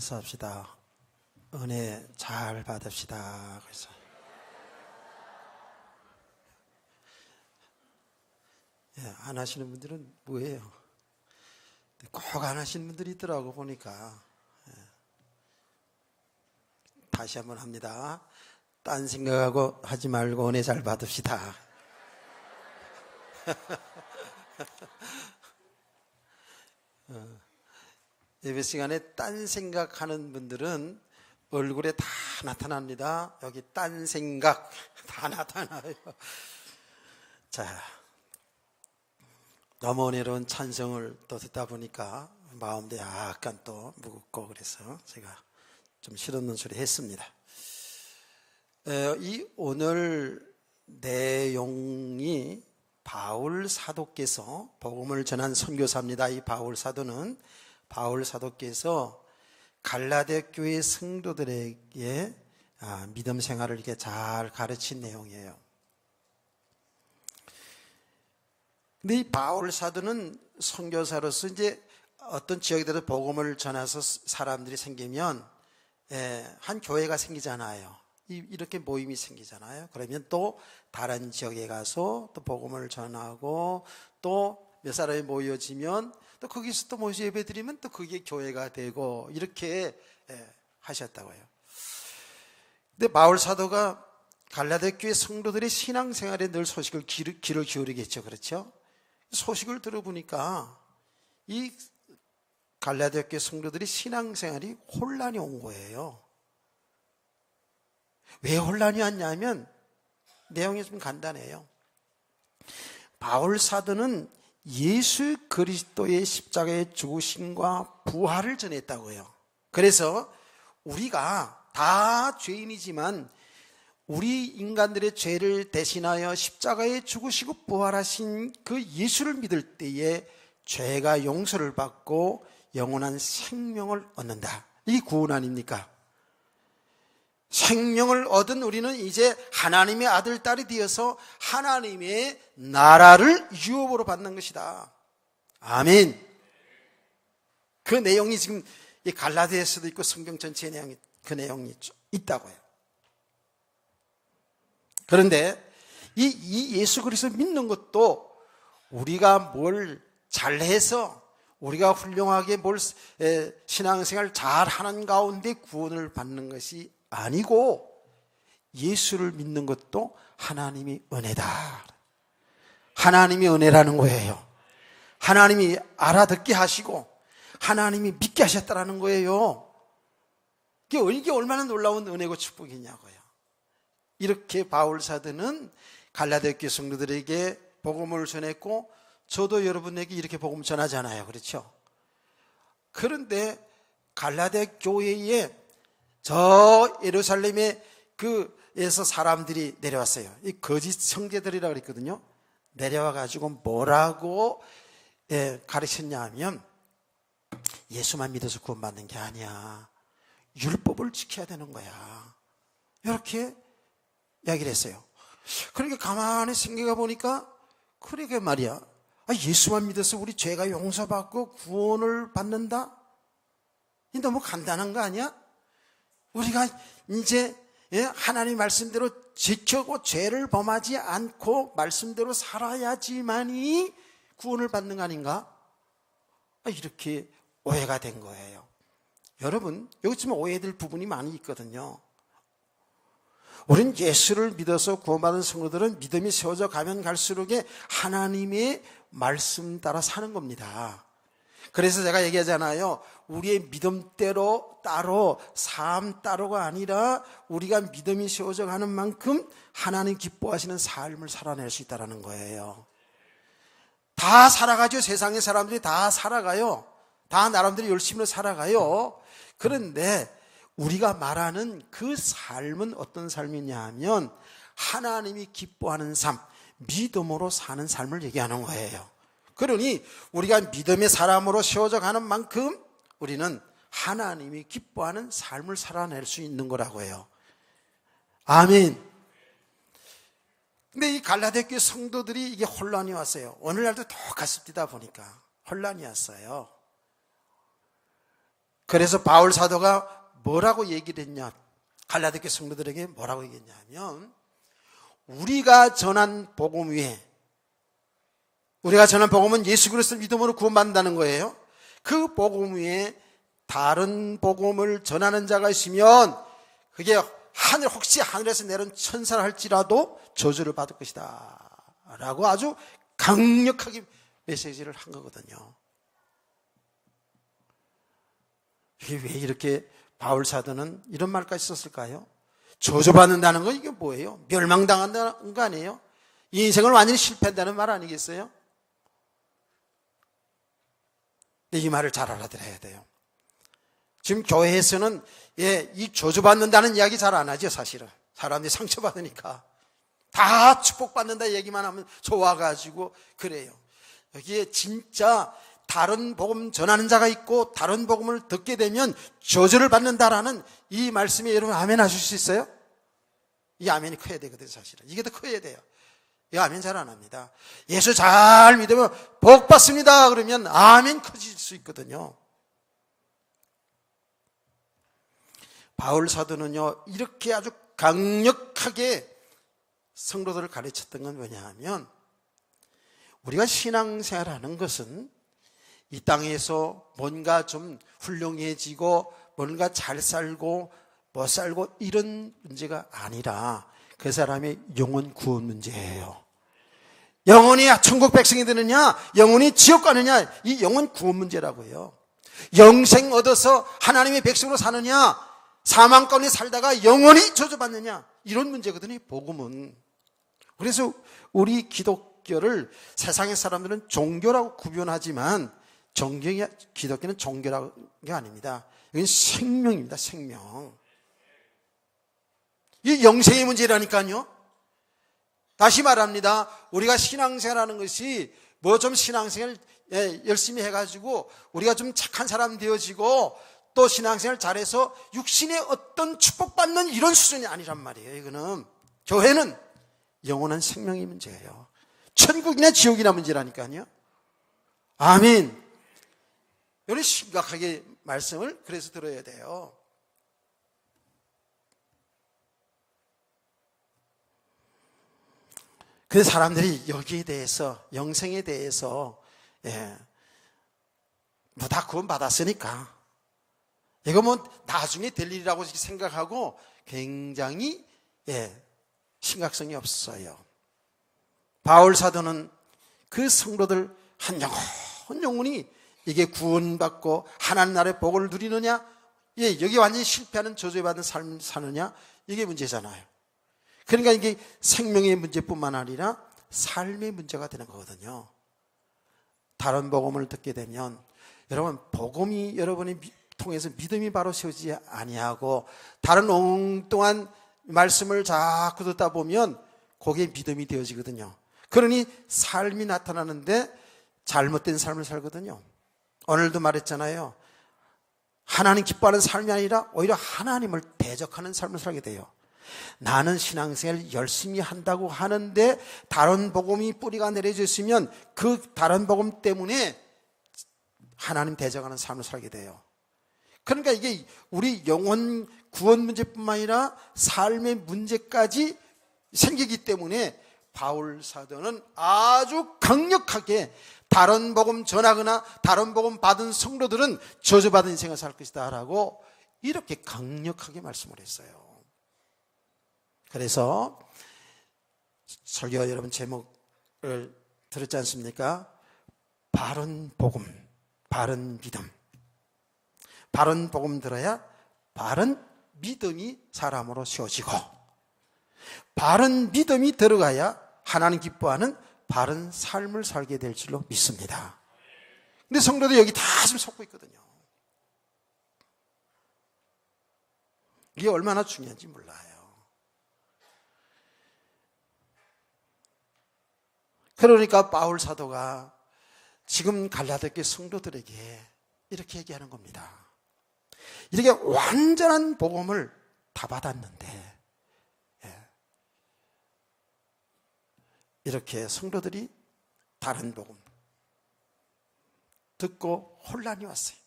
인사합시다. 은혜 잘 받읍시다. 그래서 안 하시는 분들은 뭐예요? 꼭 안 하시는 분들이 있더라고 보니까. 다시 한번 합니다. 딴 생각하고 하지 말고 은혜 잘 받읍시다. 예배 시간에 딴 생각하는 분들은 얼굴에 다 나타납니다. 여기 딴 생각 다 나타나요. 자, 너무 은혜로운 찬송을 또 듣다 보니까 마음도 약간 또 무겁고 그래서 제가 좀 실없는 소리 했습니다. 이 오늘 내용이 바울 사도께서 복음을 전한 선교사입니다. 이 바울 사도는 바울 사도께서 갈라디아 교회 성도들에게 믿음 생활을 이렇게 잘 가르친 내용이에요. 근데 이 바울 사도는 선교사로서 이제 어떤 지역에도 복음을 전해서 사람들이 생기면 한 교회가 생기잖아요. 이렇게 모임이 생기잖아요. 그러면 또 다른 지역에 가서 또 복음을 전하고 또 몇 사람이 모여지면 또 거기서 또 모여서 예배드리면 또 그게 교회가 되고 이렇게 하셨다고요. 근데 바울 사도가 갈라디아 교회 성도들의 신앙생활에 늘 소식을 귀를 기울이겠죠. 그렇죠? 소식을 들어보니까 이 갈라디아 교회 성도들이 신앙생활이 혼란이 온 거예요. 왜 혼란이 왔냐면 내용이 좀 간단해요. 바울 사도는 예수 그리스도의 십자가의 죽으심과 부활을 전했다고요. 그래서 우리가 다 죄인이지만 우리 인간들의 죄를 대신하여 십자가에 죽으시고 부활하신 그 예수를 믿을 때에 죄가 용서를 받고 영원한 생명을 얻는다. 이게 구원 아닙니까? 생명을 얻은 우리는 이제 하나님의 아들, 딸이 되어서 하나님의 나라를 유업으로 받는 것이다. 아멘. 그 내용이 지금 이 갈라디아서도 있고 성경 전체의 내용이 그 내용이 있다고요. 그런데 이 예수 그리스도 믿는 것도 우리가 뭘 잘해서 우리가 훌륭하게 뭘 신앙생활 잘하는 가운데 구원을 받는 것이 아니고 예수를 믿는 것도 하나님이 은혜다. 하나님이 은혜라는 거예요. 하나님이 알아듣게 하시고 하나님이 믿게 하셨다라는 거예요. 이게 얼마나 놀라운 은혜고 축복이냐고요. 이렇게 바울 사도는 갈라디아 교회 성도들에게 복음을 전했고 저도 여러분에게 이렇게 복음 전하잖아요. 그렇죠? 그런데 갈라디아 교회에 저 예루살렘에 그에서 사람들이 내려왔어요. 이 거짓 형제들이라고 그랬거든요. 내려와 가지고 뭐라고 가르쳤냐 하면 예수만 믿어서 구원받는 게 아니야. 율법을 지켜야 되는 거야. 이렇게 이야기를 했어요. 그러니까 가만히 생각해 보니까 그러게 말이야. 예수만 믿어서 우리 죄가 용서받고 구원을 받는다? 이 너무 간단한 거 아니야? 우리가 이제 하나님 말씀대로 지키고 죄를 범하지 않고 말씀대로 살아야지만이 구원을 받는 거 아닌가? 이렇게 오해가 된 거예요. 여러분, 여기 지금 오해될 부분이 많이 있거든요. 우린 예수를 믿어서 구원받은 성도들은 믿음이 세워져 가면 갈수록에 하나님의 말씀 따라 사는 겁니다. 그래서 제가 얘기하잖아요. 우리의 믿음대로 따로 삶 따로가 아니라 우리가 믿음이 세워져 가는 만큼 하나님 기뻐하시는 삶을 살아낼 수 있다는 거예요. 다 살아가죠. 세상의 사람들이 다 살아가요. 다 나름대로 열심히 살아가요. 그런데 우리가 말하는 그 삶은 어떤 삶이냐 하면 하나님이 기뻐하는 삶, 믿음으로 사는 삶을 얘기하는 거예요. 그러니 우리가 믿음의 사람으로 세워져 가는 만큼 우리는 하나님이 기뻐하는 삶을 살아낼 수 있는 거라고 해요. 아멘. 근데 이 갈라디아 교회 성도들이 이게 혼란이 왔어요. 오늘날도 똑같습니다 보니까 혼란이 왔어요. 그래서 바울 사도가 뭐라고 얘기를 했냐, 갈라디아 교회 성도들에게 뭐라고 얘기했냐 하면, 우리가 전한 복음 위에, 우리가 전한 복음은 예수 그리스도 믿음으로 구원받는다는 거예요. 그 복음 위에 다른 복음을 전하는 자가 있으면 그게 혹시 하늘에서 내려온 천사라 할지라도 저주를 받을 것이다 라고 아주 강력하게 메시지를 한 거거든요. 이게 왜 이렇게 바울 사도는 이런 말까지 썼을까요? 저주받는다는 건 이게 뭐예요? 멸망당한다는 거 아니에요? 이 인생을 완전히 실패한다는 말 아니겠어요? 이 말을 잘 알아들어야 돼요. 지금 교회에서는 이 저주받는다는 이야기 잘 안 하죠, 사실은. 사람들이 상처받으니까. 다 축복받는다 얘기만 하면 좋아가지고 그래요. 여기에 진짜 다른 복음 전하는 자가 있고 다른 복음을 듣게 되면 저주를 받는다라는 이 말씀에 여러분 아멘 하실 수 있어요? 이 아멘이 커야 되거든요, 사실은. 이게 더 커야 돼요. 이 아멘 잘 안 합니다. 예수 잘 믿으면 복 받습니다 그러면 아멘 커질 수 있거든요. 바울 사도는요, 이렇게 아주 강력하게 성도들을 가르쳤던 건 뭐냐면, 우리가 신앙생활하는 것은 이 땅에서 뭔가 좀 훌륭해지고 뭔가 잘 살고 못 살고 이런 문제가 아니라 그 사람의 영혼 구원 문제예요. 영혼이 천국 백성이 되느냐 영혼이 지옥 가느냐, 이 영혼 구원 문제라고요. 영생 얻어서 하나님의 백성으로 사느냐, 사망 가운데 살다가 영원히 저주받느냐, 이런 문제거든요, 복음은. 그래서 우리 기독교를 세상의 사람들은 종교라고 구별하지만 기독교는 종교라는 게 아닙니다. 이건 생명입니다, 생명. 이 영생의 문제라니까요. 다시 말합니다. 우리가 신앙생활하는 것이 뭐 좀 신앙생활 열심히 해가지고 우리가 좀 착한 사람 되어지고 또 신앙생활 잘해서 육신의 어떤 축복받는 이런 수준이 아니란 말이에요. 이거는 교회는 영원한 생명의 문제예요. 천국이나 지옥이나 문제라니까요. 아멘. 이런 심각하게 말씀을 그래서 들어야 돼요. 그 사람들이 여기에 대해서, 영생에 대해서 뭐 다 구원 받았으니까 이거 뭐 나중에 될 일이라고 생각하고 굉장히 심각성이 없어요. 바울 사도는 그 성도들 한 영혼이 이게 구원받고 하나님 나라의 복을 누리느냐, 여기 완전히 실패하는 저주받는 삶을 사느냐, 이게 문제잖아요. 그러니까 이게 생명의 문제뿐만 아니라 삶의 문제가 되는 거거든요. 다른 복음을 듣게 되면 여러분, 복음이 여러분이 통해서 믿음이 바로 세워지지 아니하고 다른 엉뚱한 말씀을 자꾸 듣다 보면 그게 믿음이 되어지거든요. 그러니 삶이 나타나는데 잘못된 삶을 살거든요. 오늘도 말했잖아요. 하나님 기뻐하는 삶이 아니라 오히려 하나님을 대적하는 삶을 살게 돼요. 나는 신앙생활 열심히 한다고 하는데 다른 복음이 뿌리가 내려져 있으면 그 다른 복음 때문에 하나님 대적하는 삶을 살게 돼요. 그러니까 이게 우리 영혼 구원 문제뿐만 아니라 삶의 문제까지 생기기 때문에 바울 사도는 아주 강력하게 다른 복음 전하거나 다른 복음 받은 성도들은 저주받은 인생을 살 것이다 라고 이렇게 강력하게 말씀을 했어요. 그래서 설교 여러분 제목을 들었지 않습니까? 바른 복음, 바른 믿음. 바른 복음 들어야 바른 믿음이 사람으로 세워지고 바른 믿음이 들어가야 하나님 기뻐하는 바른 삶을 살게 될 줄로 믿습니다. 근데 성도들 여기 다 지금 속고 있거든요. 이게 얼마나 중요한지 몰라요. 그러니까 바울 사도가 지금 갈라디아 교회 성도들에게 이렇게 얘기하는 겁니다. 이렇게 완전한 복음을 다 받았는데 이렇게 성도들이 다른 복음 듣고 혼란이 왔어요.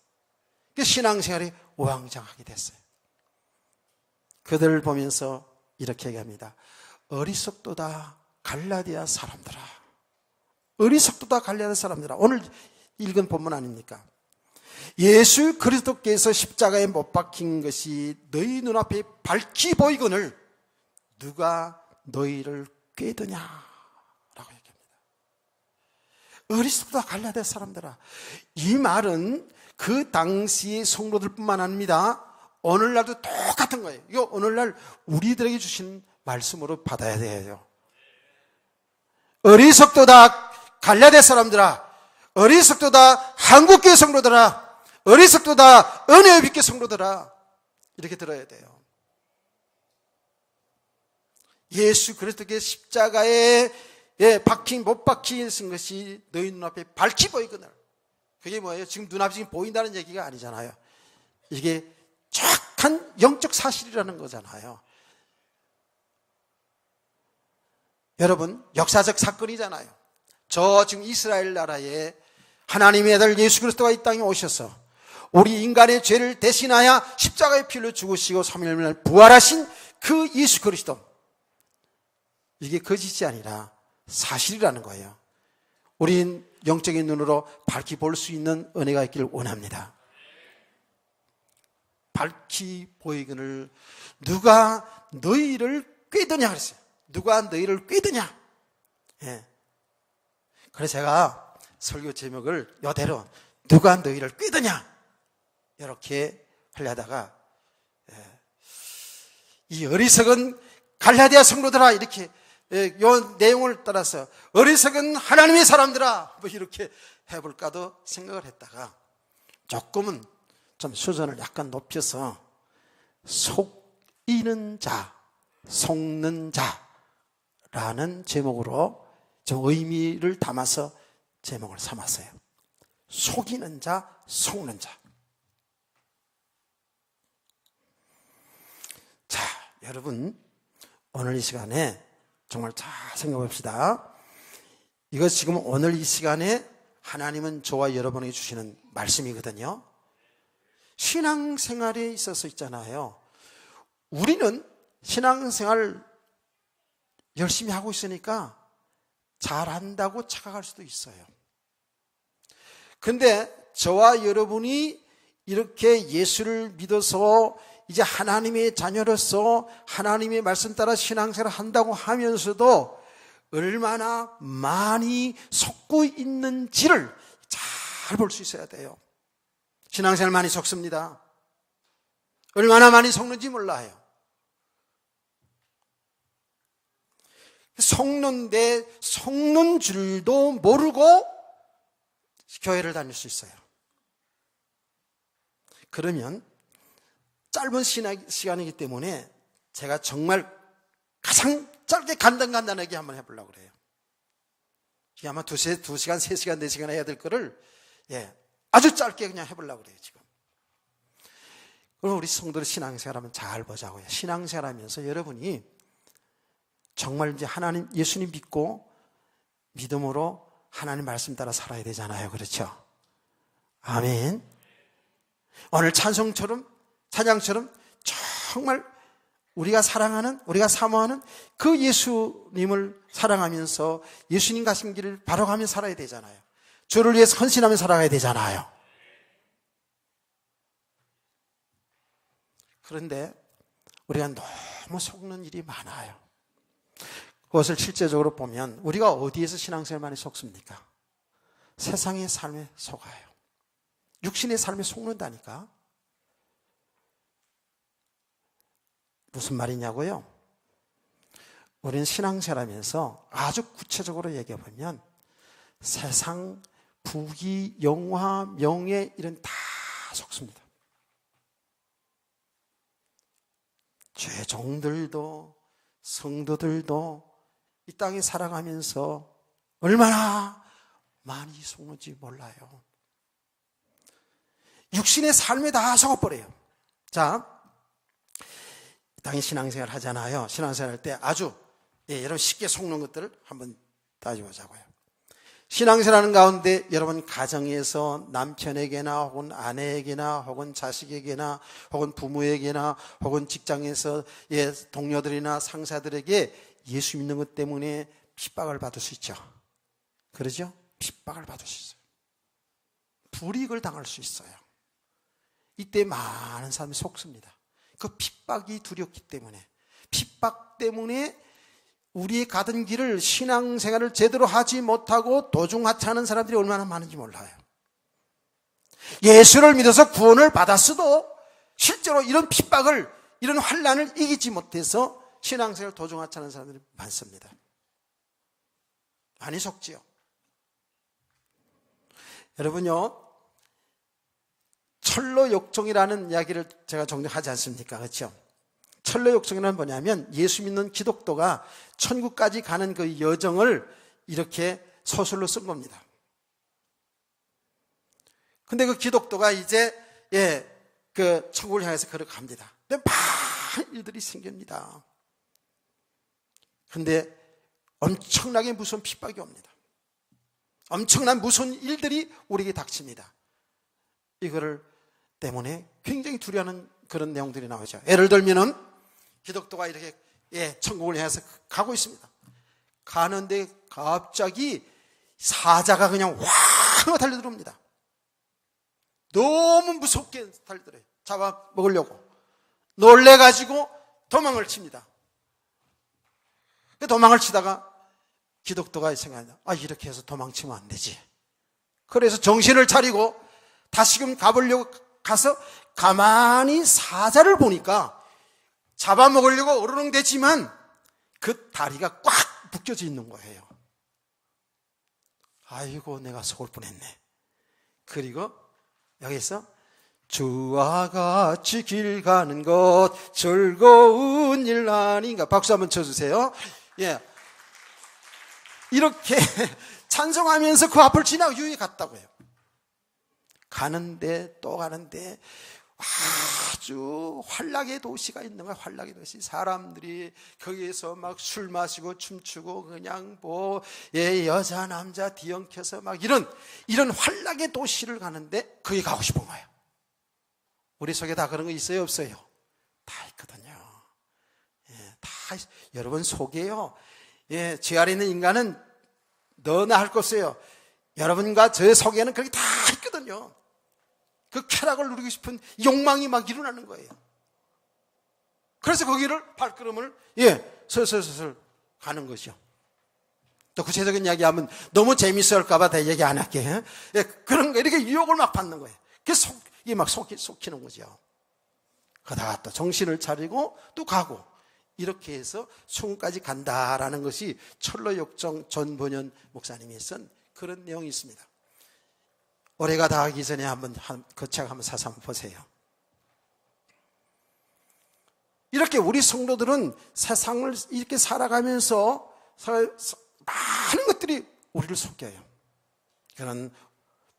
그 신앙생활이 우왕좌왕하게 됐어요. 그들을 보면서 이렇게 얘기합니다. 어리석도다 갈라디아 사람들아. 어리석도다 갈라디아 사람들아. 오늘 읽은 본문 아닙니까? 예수 그리스도께서 십자가에 못 박힌 것이 너희 눈앞에 밝히 보이거늘 누가 너희를 꾀드냐 라고 얘기합니다. 어리석도다 갈라디아 사람들아. 이 말은 그 당시의 성도들뿐만 아닙니다. 오늘날도 똑같은 거예요. 이거 오늘날 우리들에게 주신 말씀으로 받아야 돼요. 어리석도다 갈라디아 사람들아. 어리석도다 한국교회 성도들아. 어리석도다 은혜의 빛교 성도들아. 이렇게 들어야 돼요. 예수 그리스도의 십자가에 박힌 못 박힌 것이 너희 눈앞에 밝히 보이거늘. 그게 뭐예요? 지금 눈앞에 지금 보인다는 얘기가 아니잖아요. 이게 정확한 영적 사실이라는 거잖아요. 여러분, 역사적 사건이잖아요. 저 지금 이스라엘 나라에 하나님의 아들 예수 그리스도가 이 땅에 오셔서 우리 인간의 죄를 대신하여 십자가의 피로 죽으시고 3일 만에 부활하신 그 예수 그리스도. 이게 거짓이 아니라 사실이라는 거예요. 우린 영적인 눈으로 밝히 볼 수 있는 은혜가 있기를 원합니다. 밝히 보이거늘 누가 너희를 꾀드냐 그랬어요. 누가 너희를 꾀드냐. 예. 그래서 제가 설교 제목을 이대로 누가 너희를 꾀드냐 이렇게 하려다가 이 어리석은 갈라디아 성도들아 이렇게 이 내용을 따라서 어리석은 하나님의 사람들아 뭐 이렇게 해볼까도 생각을 했다가 조금은 좀 수준을 약간 높여서 속이는 자, 속는 자라는 제목으로 좀 의미를 담아서 제목을 삼았어요. 속이는 자, 속는 자. 자, 여러분 오늘 이 시간에 정말 잘 생각해 봅시다. 이거 지금 오늘 이 시간에 하나님은 저와 여러분에게 주시는 말씀이거든요. 신앙생활에 있어서 있잖아요. 우리는 신앙생활 열심히 하고 있으니까 잘한다고 착각할 수도 있어요. 근데 저와 여러분이 이렇게 예수를 믿어서 이제 하나님의 자녀로서 하나님의 말씀 따라 신앙생활을 한다고 하면서도 얼마나 많이 속고 있는지를 잘 볼 수 있어야 돼요. 신앙생활 많이 속습니다. 얼마나 많이 속는지 몰라요. 속는데 속는 줄도 모르고 교회를 다닐 수 있어요. 그러면 짧은 시간이기 때문에 제가 정말 가장 짧게 간단하게 한번 해보려고 그래요. 이게 아마 2시간, 3시간, 4시간 해야 될 거를 아주 짧게 그냥 해보려고 그래요, 지금. 그럼 우리 성도들 신앙생활 하면 잘 보자고요. 신앙생활 하면서 여러분이 정말 이제 하나님, 예수님 믿고 믿음으로 하나님 말씀 따라 살아야 되잖아요. 그렇죠? 아멘. 오늘 찬양처럼 정말 우리가 사랑하는, 우리가 사모하는 그 예수님을 사랑하면서 예수님 가신 길을 바로 가며 살아야 되잖아요. 주를 위해서 헌신하며 살아가야 되잖아요. 그런데 우리가 너무 속는 일이 많아요. 그것을 실제적으로 보면 우리가 어디에서 신앙생활 많이 속습니까? 세상의 삶에 속아요. 육신의 삶에 속는다니까. 무슨 말이냐고요? 우리는 신앙생활하면서 아주 구체적으로 얘기해 보면 세상, 부귀, 영화, 명예 이런 다 속습니다. 죄종들도 성도들도 이 땅에 살아가면서 얼마나 많이 속는지 몰라요. 육신의 삶에 다 속아버려요. 자, 이 땅에 신앙생활 하잖아요. 신앙생활 할 때 아주 여러분 쉽게 속는 것들을 한번 따져보자고요. 신앙생활하는 가운데 여러분 가정에서 남편에게나 혹은 아내에게나 혹은 자식에게나 혹은 부모에게나 혹은 직장에서 동료들이나 상사들에게 예수 믿는 것 때문에 핍박을 받을 수 있죠. 그러죠? 핍박을 받을 수 있어요. 불이익을 당할 수 있어요. 이때 많은 사람이 속습니다. 그 핍박이 두렵기 때문에, 핍박 때문에 우리의 가던 길을, 신앙생활을 제대로 하지 못하고 도중하차하는 사람들이 얼마나 많은지 몰라요. 예수를 믿어서 구원을 받았어도 실제로 이런 핍박을, 이런 환난을 이기지 못해서 신앙생활 도중하차하는 사람들이 많습니다. 많이 속지요. 여러분요, 철로역종이라는 이야기를 제가 종종 하지 않습니까? 그렇죠? 철로역종이란 뭐냐면 예수 믿는 기독도가 천국까지 가는 그 여정을 이렇게 소설로 쓴 겁니다. 근데 그 기독도가 이제 그 천국을 향해서 걸어갑니다. 근데 많은 일들이 생깁니다. 근데 엄청나게 무서운 핍박이 옵니다. 엄청난 무서운 일들이 우리에게 닥칩니다. 이거를 때문에 굉장히 두려워하는 그런 내용들이 나오죠. 예를 들면은 기독도가 이렇게 천국을 향해서 가고 있습니다. 가는데 갑자기 사자가 그냥 왕 달려들어옵니다. 너무 무섭게 달려들어요. 잡아먹으려고. 놀래가지고 도망을 칩니다. 도망을 치다가 기독도가 생각합니다. 이렇게 해서 도망치면 안 되지. 그래서 정신을 차리고 다시금 가보려고 가서 가만히 사자를 보니까 잡아먹으려고 어르렁대지만 그 다리가 꽉 묶여져 있는 거예요. 아이고, 내가 속을 뻔했네. 그리고 여기서 주와 같이 길 가는 것 즐거운 일 아닌가. 박수 한번 쳐주세요. 이렇게 찬송하면서 그 앞을 지나고 유유히 갔다고 해요. 가는데 또 가는데 아주 환락의 도시가 있는 거야. 환락의 도시. 사람들이 거기에서 막 술 마시고 춤추고 그냥 여자 남자 뒤엉켜서 막 이런 환락의 도시를 가는데 거기 가고 싶은 거예요. 우리 속에 다 그런 거 있어요, 없어요? 다 있거든요. 여러분 속에요. 제 아래 있는 인간은 너나 할 것 없어요. 여러분과 저 속에는 그렇게 다 있거든요. 그 쾌락을 누리고 싶은 욕망이 막 일어나는 거예요. 그래서 거기를 발걸음을 슬슬 가는 거죠. 또 구체적인 이야기하면 너무 재밌어 할까봐 다 얘기 안 할게. 그런 거 이렇게 유혹을 막 받는 거예요. 그래서 이게 막 속히는 거죠. 그러다가 또 정신을 차리고 또 가고 이렇게 해서 천국까지 간다라는 것이 철로역정 전본현 목사님이 쓴 그런 내용이 있습니다. 올해가 다 하기 전에 그 책 한번 사서 한번 보세요. 이렇게 우리 성도들은 세상을 이렇게 살아가면서 많은 것들이 우리를 속여요. 그런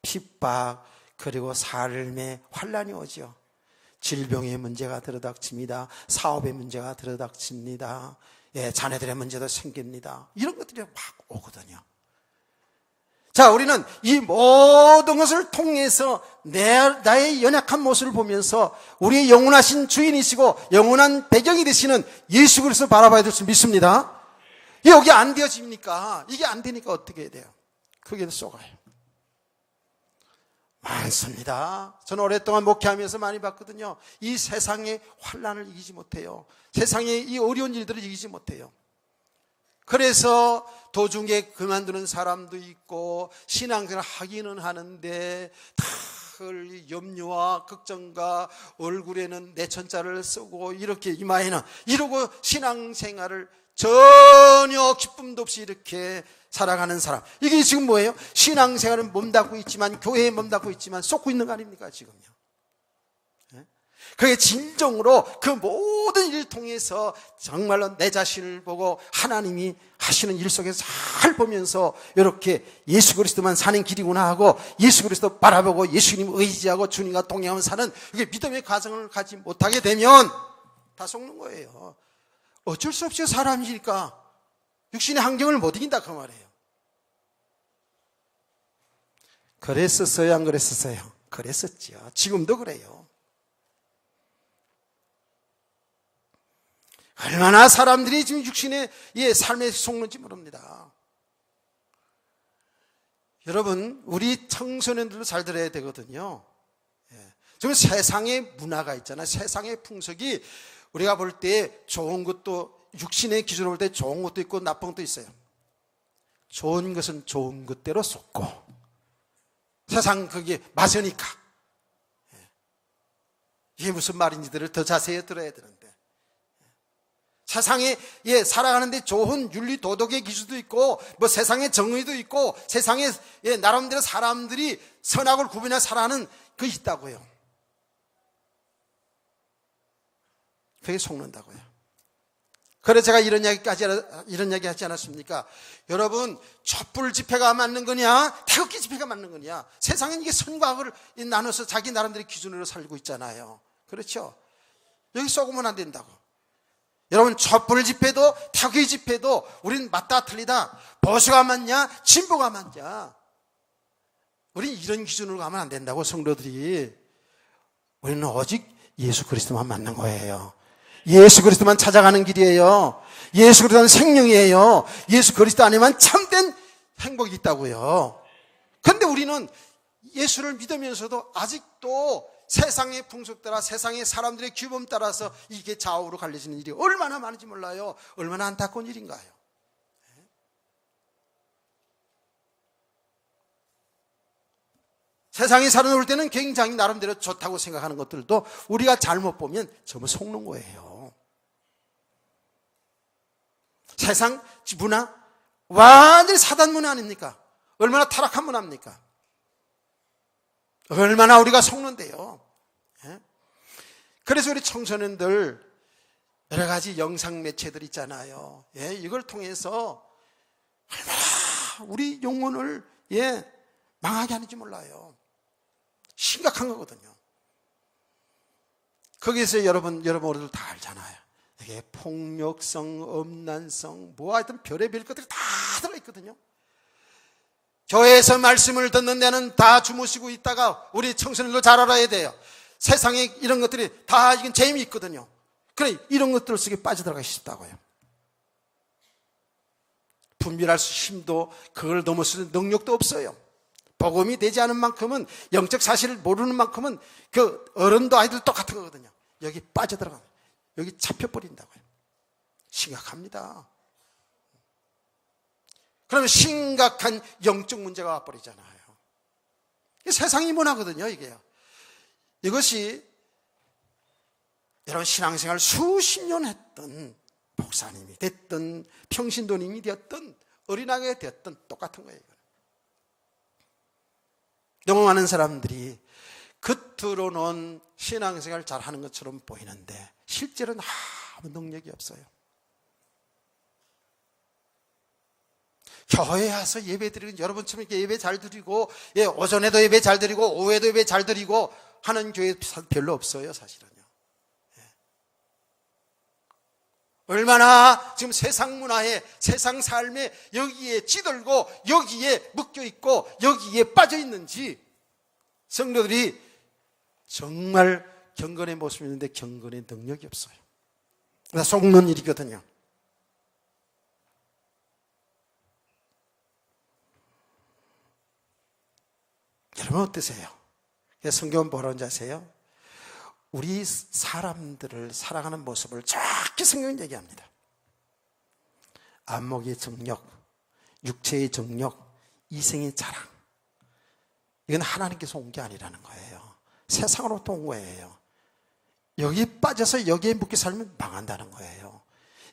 핍박 그리고 삶의 환난이 오죠. 질병의 문제가 들어닥칩니다. 사업의 문제가 들어닥칩니다. 자녀들의 문제도 생깁니다. 이런 것들이 막 오거든요. 자, 우리는 이 모든 것을 통해서 나의 연약한 모습을 보면서 우리의 영원하신 주인이시고 영원한 배경이 되시는 예수 그리스도를 바라봐야 될 줄 믿습니다. 여기 안 되어집니까? 이게 안 되니까 어떻게 해야 돼요? 그게 쏘가요. 많습니다. 저는 오랫동안 목회하면서 많이 봤거든요. 이 세상의 환난을 이기지 못해요. 세상의 이 어려운 일들을 이기지 못해요. 그래서 도중에 그만두는 사람도 있고 신앙생활을 하기는 하는데 늘 염려와 걱정과 얼굴에는 내천자를 쓰고 이렇게 이마에는 이러고 신앙생활을 전혀 기쁨도 없이 이렇게 살아가는 사람. 이게 지금 뭐예요? 신앙생활은 몸담고 있지만 교회에 몸담고 있지만 쏟고 있는 거 아닙니까 지금요? 그게 진정으로 그 모든 일을 통해서 정말로 내 자신을 보고 하나님이 하시는 일 속에서 잘 보면서 이렇게 예수 그리스도만 사는 길이구나 하고 예수 그리스도 바라보고 예수님 의지하고 주님과 동행하며 사는 이게 믿음의 가정을 가지 못하게 되면 다 속는 거예요. 어쩔 수 없이 사람이니까 육신의 환경을 못 이긴다 그 말이에요. 그랬었어요, 안 그랬었어요? 그랬었지요. 지금도 그래요. 얼마나 사람들이 지금 육신의 삶에 속는지 모릅니다. 여러분, 우리 청소년들도 잘 들어야 되거든요. 지금 세상의 문화가 있잖아요. 세상의 풍속이 우리가 볼 때 좋은 것도, 육신의 기준으로 볼 때 좋은 것도 있고 나쁜 것도 있어요. 좋은 것은 좋은 것대로 쏟고, 세상 그게 맞으니까. 이게 무슨 말인지를 더 자세히 들어야 되는데, 세상에 살아가는데 좋은 윤리 도덕의 기준도 있고, 뭐 세상의 정의도 있고, 세상에 나름대로 사람들이 선악을 구분해 살아가는 그게 있다고요. 그게 속는다고요. 그래서 제가 이런 이야기 하지 않았습니까? 여러분, 촛불 집회가 맞는 거냐, 태극기 집회가 맞는 거냐? 세상은 이게 선과 악을 나눠서 자기 나름대로 기준으로 살고 있잖아요. 그렇죠? 여기 쏘으면 안 된다고. 여러분, 촛불 집회도 태극기 집회도 우리는 맞다 틀리다, 보수가 맞냐 진보가 맞냐, 우리는 이런 기준으로 가면 안 된다고. 성도들이, 우리는 오직 예수 그리스도만 맞는 거예요. 예수 그리스도만 찾아가는 길이에요. 예수 그리스도는 생명이에요. 예수 그리스도 안에만 참된 행복이 있다고요. 그런데 우리는 예수를 믿으면서도 아직도 세상의 풍속 따라, 세상의 사람들의 규범 따라서 이게 좌우로 갈려지는 일이 얼마나 많은지 몰라요. 얼마나 안타까운 일인가요? 세상이 살아올 때는 굉장히 나름대로 좋다고 생각하는 것들도 우리가 잘못 보면 전부 속는 거예요. 세상 문화, 완전히 사단 문화 아닙니까? 얼마나 타락한 문화입니까? 얼마나 우리가 속는데요. 그래서 우리 청소년들 여러 가지 영상 매체들 있잖아요. 이걸 통해서 얼마나 우리 영혼을 망하게 하는지 몰라요. 심각한 거거든요. 거기에서 여러분 우리들 다 알잖아요. 이게 폭력성, 음란성, 하여튼 별의별 것들이 다 들어있거든요. 교회에서 말씀을 듣는 데는 다 주무시고 있다가 우리 청소년들 잘 알아야 돼요. 세상에 이런 것들이 다 이건 재미있거든요. 그래, 이런 것들 속에 빠져들어가기 쉽다고요. 분별할 힘도, 그걸 넘어서는 능력도 없어요. 복음이 되지 않은 만큼은, 영적 사실을 모르는 만큼은 그 어른도 아이들도 똑같은 거거든요. 여기 빠져들어가면, 여기 잡혀버린다고요. 심각합니다. 그러면 심각한 영적 문제가 와버리잖아요. 세상이 문화거든요, 이게요. 이것이 여러분 신앙생활 수십 년 했던 목사님이 됐든 평신도님이 되었든 어린아이가 되었든 똑같은 거예요. 너무 많은 사람들이 겉으로는 신앙생활 잘하는 것처럼 보이는데 실제로는 아무 능력이 없어요. 교회에 와서 예배 드리는, 여러분처럼 이렇게 예배 잘 드리고, 오전에도 예배 잘 드리고, 오후에도 예배 잘 드리고 하는 교회 별로 없어요, 사실은요. 얼마나 지금 세상 문화에, 세상 삶에 여기에 찌들고, 여기에 묶여 있고, 여기에 빠져 있는지 성도들이 정말 경건의 모습이 있는데 경건의 능력이 없어요. 속는 일이거든요. 여러분 어떠세요? 성경은 뭐라는지 아세요? 우리 사람들을 살아가는 모습을 정확히 성경은 얘기합니다. 안목의 정력, 육체의 정력, 이생의 자랑. 이건 하나님께서 온 게 아니라는 거예요. 세상으로부터 온 거예요. 여기에 빠져서 여기에 묶여 살면 망한다는 거예요.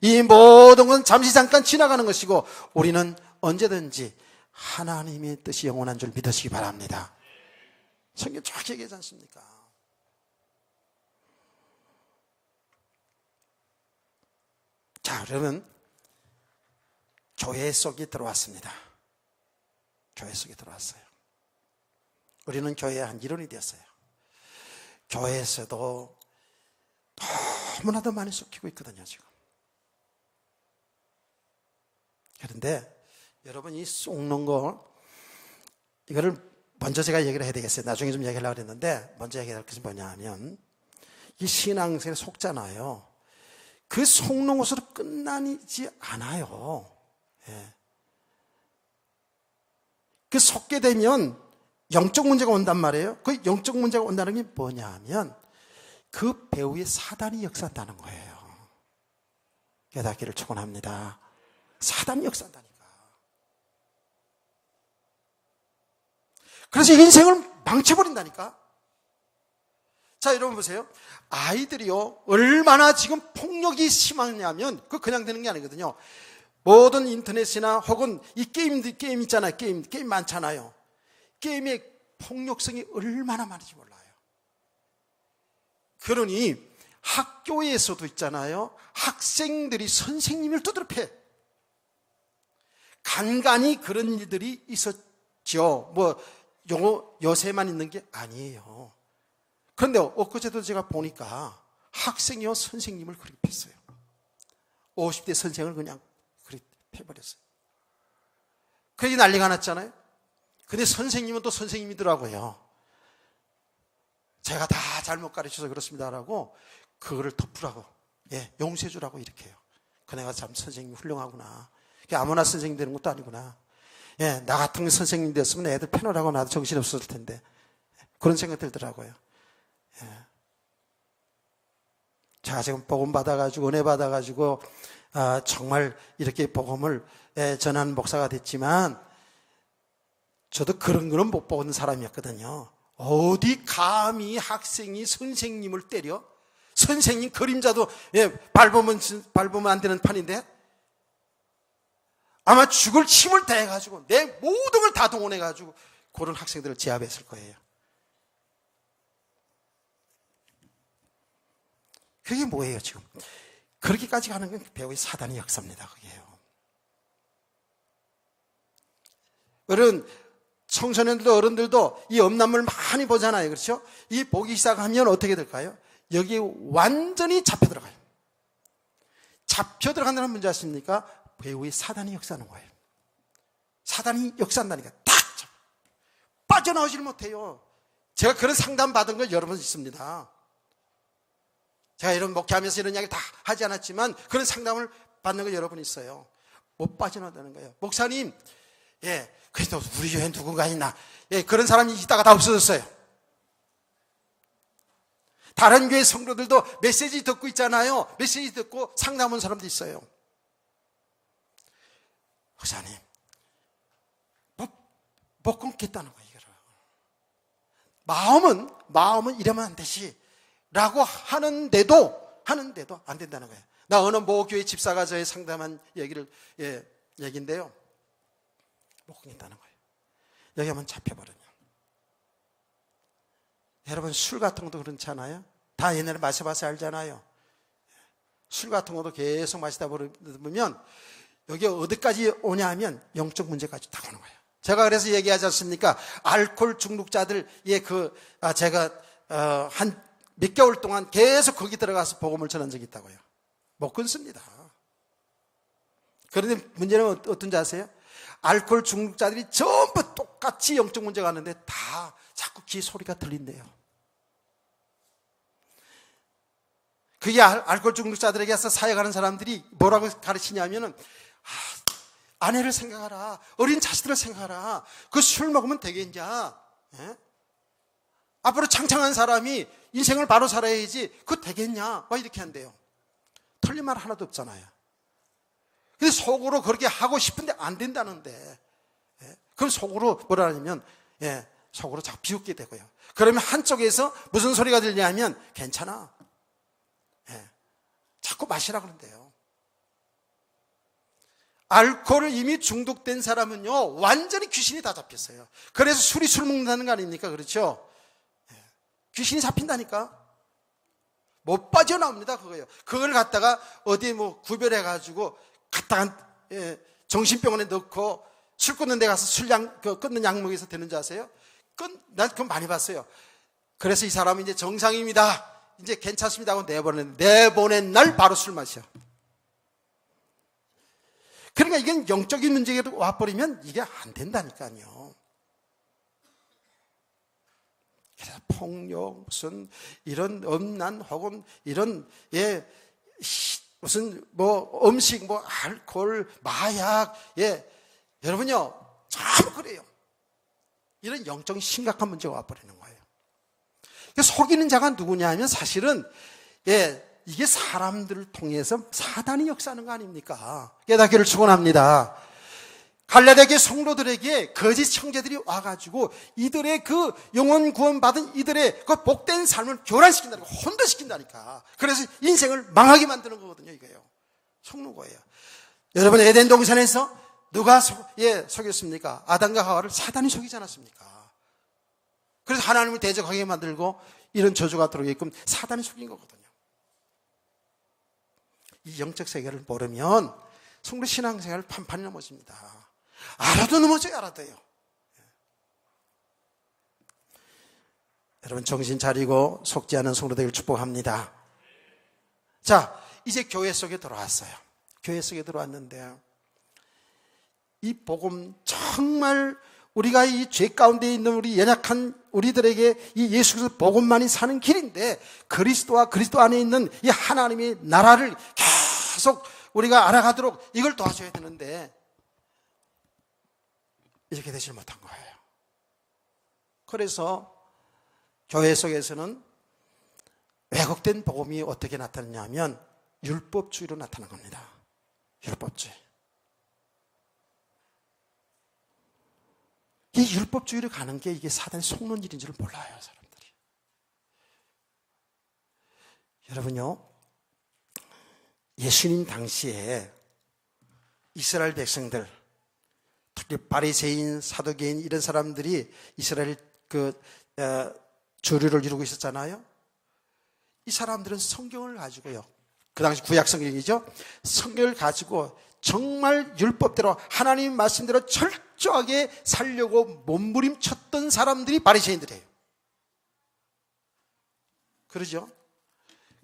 이 모든 건 잠시 잠깐 지나가는 것이고 우리는 언제든지 하나님의 뜻이 영원한 줄 믿으시기 바랍니다. 성경 정확히 얘기하지 않습니까? 자, 그러면 교회 속에 들어왔습니다. 교회 속에 들어왔어요. 우리는 교회의 한 일원이 되었어요. 교회에서도 너무나도 많이 섞이고 있거든요, 지금. 그런데 여러분 이 속는 거, 이거를 먼저 제가 얘기를 해야 되겠어요. 나중에 좀 얘기하려고 그랬는데 먼저 얘기할 것이 뭐냐 하면 이 신앙생활에 속잖아요. 그 속는 것으로 끝나지 않아요. 예. 그 속게 되면 영적 문제가 온단 말이에요. 그 영적 문제가 온다는 게 뭐냐 하면 그 배후에 사단이 역사한다는 거예요. 깨닫기를 축원합니다. 사단이 역사한다니까. 그래서 인생을 망쳐버린다니까. 자, 여러분 보세요. 아이들이요, 얼마나 지금 폭력이 심하냐면, 그거 그냥 되는 게 아니거든요. 모든 인터넷이나 혹은 이 게임 있잖아요. 게임 많잖아요. 게임의 폭력성이 얼마나 많은지 몰라요. 그러니 학교에서도 있잖아요. 학생들이 선생님을 두드려 패. 간간히 그런 일들이 있었죠. 뭐 요새만 있는 게 아니에요. 그런데 엊그제도 제가 보니까 학생이요 선생님을 그렇게 팼어요. 50대 선생을 그냥 그렇게 패버렸어요. 그게 난리가 났잖아요. 근데 선생님은 또 선생님이더라고요. 제가 다 잘못 가르쳐서 그렇습니다라고 그거를 덮으라고, 용서해주라고 이렇게 해요. 그 내가 참 선생님이 훌륭하구나. 아무나 선생님 되는 것도 아니구나. 나 같은 선생님 됐으면 애들 패널하고 나도 정신없었을 텐데. 그런 생각 들더라고요. 제가 지금 복음 받아가지고 은혜 받아가지고 정말 이렇게 복음을 전하는 목사가 됐지만 저도 그런 거는 못 본 사람이었거든요. 어디 감히 학생이 선생님을 때려? 선생님 그림자도 밟으면 안 되는 판인데 아마 죽을 힘을 다해가지고 내 모든 걸 다 동원해가지고 그런 학생들을 제압했을 거예요. 그게 뭐예요 지금? 그렇게까지 가는 건 배우의 사단의 역사입니다. 그게요. 청소년들도 어른들도 이 음란물 많이 보잖아요. 그렇죠? 이 보기 시작하면 어떻게 될까요? 여기에 완전히 잡혀 들어가요. 잡혀 들어간다는 문제 아십니까? 배우의 사단이 역사하는 거예요. 사단이 역사한다니까 딱 잡혀. 빠져나오지를 못해요. 제가 그런 상담 받은 거 여러 번 있습니다. 제가 이런 목회하면서 이런 이야기 다 하지 않았지만 그런 상담을 받는 거 여러 번 있어요. 못 빠져나온다는 거예요. 목사님, 그래도 우리 교회에 누군가 있나? 그런 사람이 있다가 다 없어졌어요. 다른 교회 성도들도 메시지 듣고 있잖아요. 메시지 듣고 상담 온 사람도 있어요. 목사님, 못 끊겠다는 거예요. 마음은 이러면 안 되지. 라고 하는데도 안 된다는 거예요. 나 어느 모 교회 집사가 저의 상담한 얘기인데요. 못 끊겠다는 거예요. 여기 하면 잡혀버려요. 여러분 술 같은 것도 그렇잖아요. 다 옛날에 마셔봐서 알잖아요. 술 같은 것도 계속 마시다 보면 여기 어디까지 오냐 하면 영적 문제까지 다 오는 거예요. 제가 그래서 얘기하지 않습니까? 알코올 중독자들 제가 한 몇 개월 동안 계속 거기 들어가서 복음을 전한 적이 있다고요. 못 끊습니다. 그런데 문제는 어떤지 아세요? 알코올 중독자들이 전부 똑같이 영적 문제가 있는데 다 자꾸 귀에 소리가 들린대요. 그게 알코올 중독자들에게 와서 사역하는 사람들이 뭐라고 가르치냐면은 아내를 생각하라. 어린 자식들을 생각하라. 그 술 먹으면 되겠냐? 앞으로 창창한 사람이 인생을 바로 살아야지 그거 되겠냐? 막 이렇게 한대요. 틀린 말 하나도 없잖아요. 근데 속으로 그렇게 하고 싶은데 안 된다는데 그럼 속으로 뭐라 하냐면 속으로 자꾸 비웃게 되고요. 그러면 한쪽에서 무슨 소리가 들냐면 괜찮아. 자꾸 마시라 그런대요. 알코올을 이미 중독된 사람은요 완전히 귀신이 다 잡혔어요. 그래서 술 먹는다는 거 아닙니까? 그렇죠? 귀신이 잡힌다니까. 못 빠져나옵니다. 그거요. 그걸 갖다가 어디에 구별해가지고 갖다가 정신병원에 넣고 술 끊는 데 가서 끊는 약 먹여서 되는 줄 아세요? 난 그건 많이 봤어요. 그래서 이 사람은 이제 정상입니다. 이제 괜찮습니다 하고 내보낸 날 바로 술 마셔. 그러니까 이건 영적인 문제가 와버리면 이게 안 된다니까요. 그래서 폭력, 무슨 이런 음란 혹은 이런 무슨 뭐 음식, 뭐 알코올, 마약, 여러분요 참 그래요. 이런 영적 심각한 문제가 와버리는 거예요. 속이는 자가 누구냐 하면 사실은 이게 사람들을 통해서 사단이 역사하는 거 아닙니까? 깨닫기를 축원합니다. 갈라디아 성도들에게 거짓 형제들이 와가지고 이들의 그 영혼 구원받은 이들의 그 복된 삶을 교란시킨다니까, 혼돈시킨다니까. 그래서 인생을 망하게 만드는 거거든요. 이거예요. 속는 거예요. 여러분, 에덴 동산에서 누가 속였습니까? 아담과 하와를 사단이 속이지 않았습니까? 그래서 하나님을 대적하게 만들고 이런 저주가 들어오게끔 사단이 속인 거거든요. 이 영적 세계를 모르면 성도 신앙생활을 판판이 넘어집니다. 알아도 넘어져요. 알아도요. 여러분 정신 차리고 속지 않은 성도 되기를 축복합니다. 자, 이제 교회 속에 들어왔어요. 교회 속에 들어왔는데 이 복음 정말 우리가 이 죄 가운데 있는 우리 연약한 우리들에게 이 예수 그리스도 복음만이 사는 길인데 그리스도와 그리스도 안에 있는 이 하나님의 나라를 계속 우리가 알아가도록 이걸 도와줘야 되는데 이렇게 되지 못한 거예요. 그래서 교회 속에서는 왜곡된 복음이 어떻게 나타나냐면 율법주의로 나타난 겁니다. 율법주의. 이 율법주의로 가는 게 이게 사단이 속는 일인 줄 몰라요, 사람들이. 여러분요, 예수님 당시에 이스라엘 백성들, 특히 바리새인, 사두개인 이런 사람들이 이스라엘 주류를 이루고 있었잖아요. 이 사람들은 성경을 가지고요, 그 당시 구약 성경이죠. 성경을 가지고 정말 율법대로 하나님 말씀대로 철저하게 살려고 몸부림쳤던 사람들이 바리새인들이에요. 그러죠?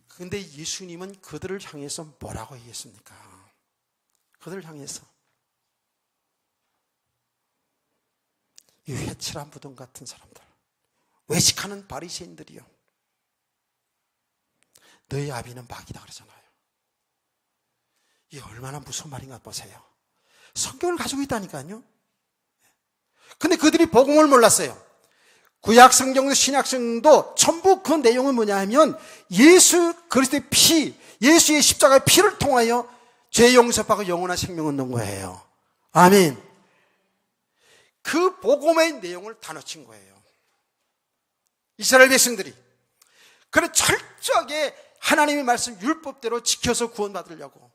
그런데 예수님은 그들을 향해서 뭐라고 얘기했습니까? 그들을 향해서 이 회칠한 무덤 같은 사람들, 외식하는 바리새인들이요, 너희 아비는 마귀다 그러잖아요. 이게 얼마나 무서운 말인가 보세요. 성경을 가지고 있다니까요. 근데 그들이 복음을 몰랐어요. 구약 성경도 신약 성경도 전부 그 내용은 뭐냐 하면 예수 그리스도의 피, 예수의 십자가의 피를 통하여 죄 용서받고 영원한 생명을 얻는 거예요. 아멘. 그 복음의 내용을 다 놓친 거예요. 이스라엘 백성들이. 그래 철저하게 하나님의 말씀 율법대로 지켜서 구원받으려고,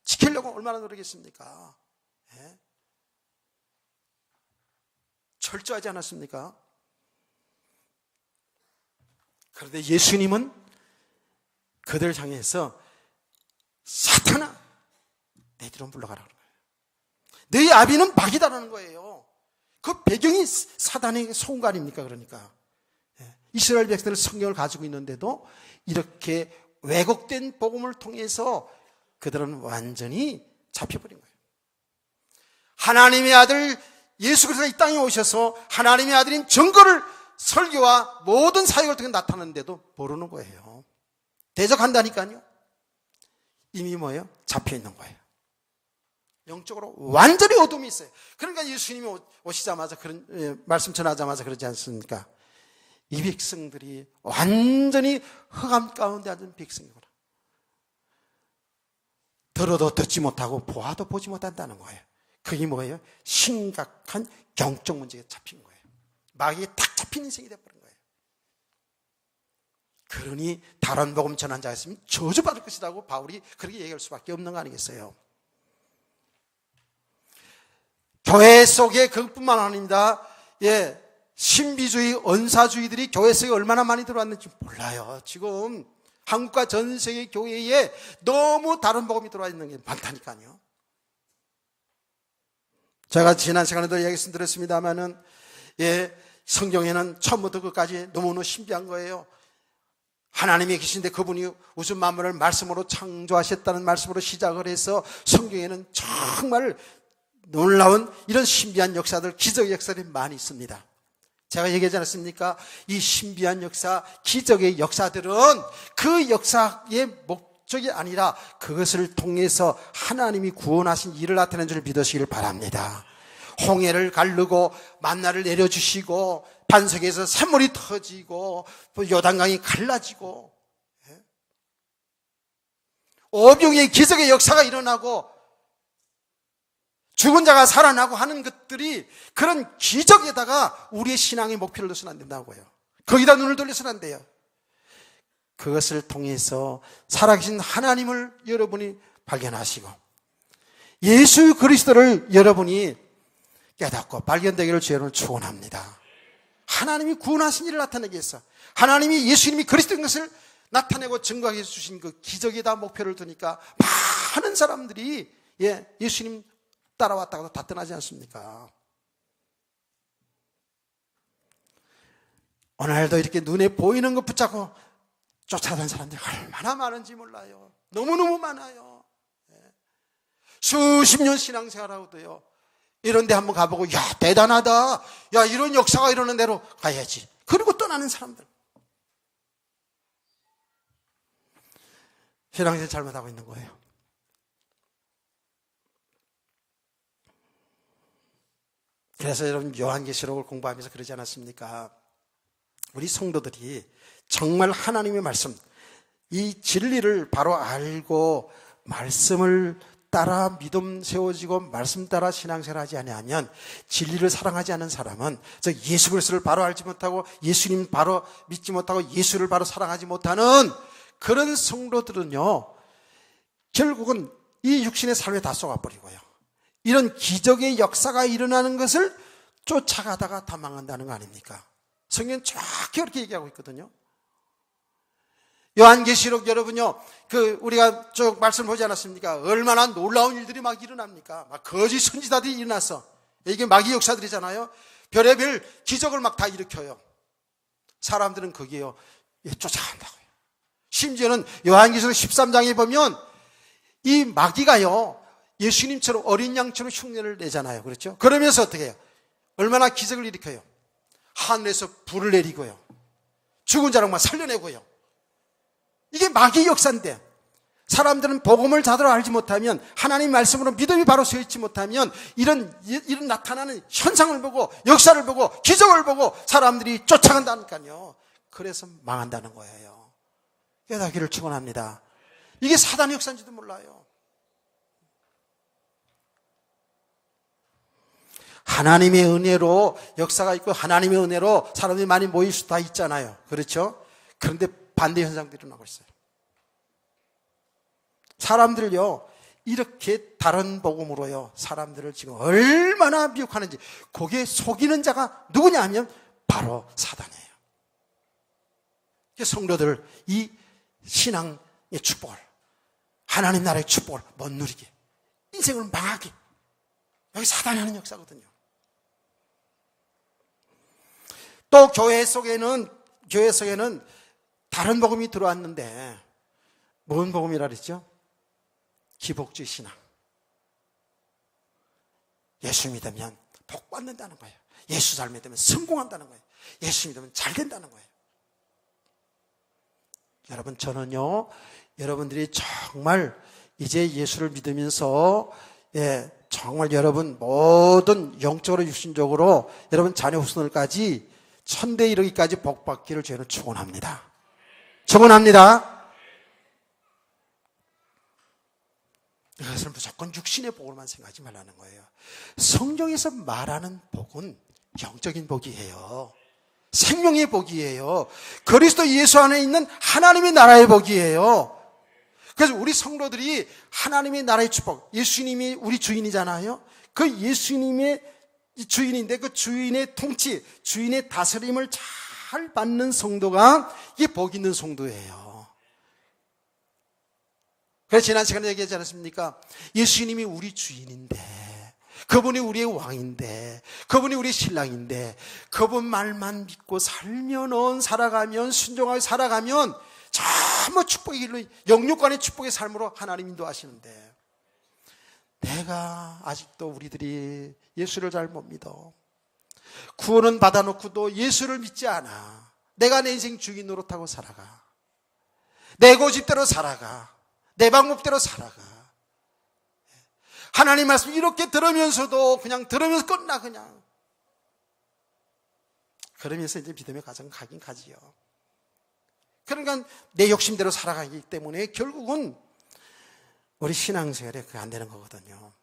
지키려고 얼마나 노력했습니까? 예? 철저하지 않았습니까? 그런데 예수님은 그들을 향해서 사탄아, 내 뒤로 물러가라는 거예요. 너희 아비는 마귀다라는 거예요. 그 배경이 사단의 속은 거 아닙니까? 그러니까 이스라엘 백성들 성경을 가지고 있는데도 이렇게 왜곡된 복음을 통해서 그들은 완전히 잡혀버린 거예요. 하나님의 아들 예수 그리스도가 이 땅에 오셔서 하나님의 아들인 증거를 설교와 모든 사역을 통해 나타나는데도 모르는 거예요. 대적한다니까요. 이미 뭐예요? 잡혀있는 거예요. 영적으로 완전히 어둠이 있어요. 그러니까 예수님이 오시자마자 그런 말씀 전하자마자 그러지 않습니까? 이 백성들이 완전히 흑암 가운데 앉은 백성이구나. 들어도 듣지 못하고 보아도 보지 못한다는 거예요. 그게 뭐예요? 심각한 영적 문제에 잡힌 거예요. 마귀에 탁 잡힌 인생이 되어버린 거예요. 그러니 다른 복음 전한 자가 있으면 저주받을 것이라고 바울이 그렇게 얘기할 수밖에 없는 거 아니겠어요? 교회 속에 그것뿐만 아닙니다. 신비주의, 은사주의들이 교회 속에 얼마나 많이 들어왔는지 몰라요. 지금 한국과 전 세계 교회에 너무 다른 복음이 들어와 있는 게 많다니까요. 제가 지난 시간에도 말씀드렸습니다만은 성경에는 처음부터 끝까지 너무너무 신비한 거예요. 하나님이 계신데 그분이 우주 만물을 말씀으로 창조하셨다는 말씀으로 시작을 해서 성경에는 정말 놀라운 이런 신비한 역사들, 기적 역사들이 많이 있습니다. 제가 얘기하지 않았습니까? 이 신비한 역사, 기적의 역사들은 그 역사의 목적이 아니라 그것을 통해서 하나님이 구원하신 일을 나타낸 줄 믿으시길 바랍니다. 홍해를 가르고 만나를 내려주시고 반석에서 샘물이 터지고 요단강이 갈라지고 오병이의 기적의 역사가 일어나고 죽은 자가 살아나고 하는 것들이 그런 기적에다가 우리의 신앙의 목표를 둬서는 안 된다고요. 거기다 눈을 돌려서는 안 돼요. 그것을 통해서 살아계신 하나님을 여러분이 발견하시고 예수 그리스도를 여러분이 깨닫고 발견되기를 주여는 축원합니다. 하나님이 구원하신 일을 나타내기 위해서 하나님이 예수님이 그리스도인 것을 나타내고 증거하게 해주신 그 기적에다 목표를 두니까 많은 사람들이 예수님 따라왔다가도 다 떠나지 않습니까? 오늘도 이렇게 눈에 보이는 것 붙잡고 쫓아다니는 사람들이 얼마나 많은지 몰라요. 너무너무 많아요. 수십 년 신앙생활하고도요, 이런 데 한번 가보고 야 대단하다, 야 이런 역사가 이러는 대로 가야지, 그리고 떠나는 사람들. 신앙생활 잘못하고 있는 거예요. 그래서 여러분 요한계시록을 공부하면서 그러지 않았습니까? 우리 성도들이 정말 하나님의 말씀, 이 진리를 바로 알고 말씀을 따라 믿음 세워지고 말씀 따라 신앙생활 하지 아니하면, 진리를 사랑하지 않는 사람은 즉 예수 그리스도를 바로 알지 못하고 예수님 바로 믿지 못하고 예수를 바로 사랑하지 못하는 그런 성도들은요, 결국은 이 육신의 삶에 다 쏘아버리고요, 이런 기적의 역사가 일어나는 것을 쫓아가다가 다 망한다는 거 아닙니까? 성경은 정확히 그렇게 얘기하고 있거든요. 요한계시록 여러분요, 우리가 쭉 말씀 보지 않았습니까? 얼마나 놀라운 일들이 막 일어납니까? 막 거짓 선지자들이 일어나서, 이게 마귀 역사들이잖아요. 별의별 기적을 막 다 일으켜요. 사람들은 거기에요, 쫓아간다고요. 심지어는 요한계시록 13장에 보면 이 마귀가요, 예수님처럼 어린 양처럼 흉내를 내잖아요. 그렇죠? 그러면서 어떻게 해요? 얼마나 기적을 일으켜요? 하늘에서 불을 내리고요, 죽은 자를 막 살려내고요. 이게 마귀의 역사인데, 사람들은 복음을 제대로 알지 못하면, 하나님 말씀으로 믿음이 바로 서 있지 못하면, 이런 나타나는 현상을 보고 역사를 보고 기적을 보고 사람들이 쫓아간다니까요. 그래서 망한다는 거예요. 깨닫기를 축원합니다. 이게 사단의 역사인지도 몰라요. 하나님의 은혜로 역사가 있고 하나님의 은혜로 사람들이 많이 모일 수 다 있잖아요. 그렇죠? 그런데 반대 현상들이 일어나고 있어요. 사람들요, 이렇게 다른 복음으로요, 사람들을 지금 얼마나 미혹하는지. 거기에 속이는 자가 누구냐 하면 바로 사단이에요. 성도들, 이 신앙의 축복을, 하나님 나라의 축복을 못 누리게, 인생을 망하게, 여기 사단이 하는 역사거든요. 또 교회 속에는 다른 복음이 들어왔는데, 뭔 복음이라 그랬죠? 기복주의 신앙. 예수 믿으면 복 받는다는 거예요. 예수 잘 믿으면 성공한다는 거예요. 예수 믿으면 잘 된다는 거예요. 여러분, 저는요, 여러분들이 정말 이제 예수를 믿으면서 정말 여러분 모든 영적으로 육신적으로 여러분 자녀 후손들까지 천대 이르기까지 복 받기를 저희는 축원합니다. 축원합니다. 이것을 무조건 육신의 복으로만 생각하지 말라는 거예요. 성경에서 말하는 복은 영적인 복이에요. 생명의 복이에요. 그리스도 예수 안에 있는 하나님의 나라의 복이에요. 그래서 우리 성도들이 하나님의 나라의 축복, 예수님이 우리 주인이잖아요. 그 예수님의 주인인데 그 주인의 통치, 주인의 다스림을 잘 받는 성도가 이게 복 있는 성도예요. 그래서 지난 시간에 얘기하지 않았습니까? 예수님이 우리 주인인데, 그분이 우리의 왕인데, 그분이 우리 신랑인데, 그분 말만 믿고 살면, 살아가면, 순종하게 살아가면 전부 축복의 길로, 영육간의 축복의 삶으로 하나님 인도하시는데, 내가 아직도 우리들이 예수를 잘 못 믿어. 구원은 받아놓고도 예수를 믿지 않아. 내가 내 인생 주인 노릇하고 살아가. 내 고집대로 살아가. 내 방법대로 살아가. 하나님 말씀 이렇게 들으면서도 그냥 들으면서 끝나 그냥. 그러면서 이제 믿음의 과정 가긴 가지요. 그러니까 내 욕심대로 살아가기 때문에 결국은 우리 신앙생활에 그게 안 되는 거거든요.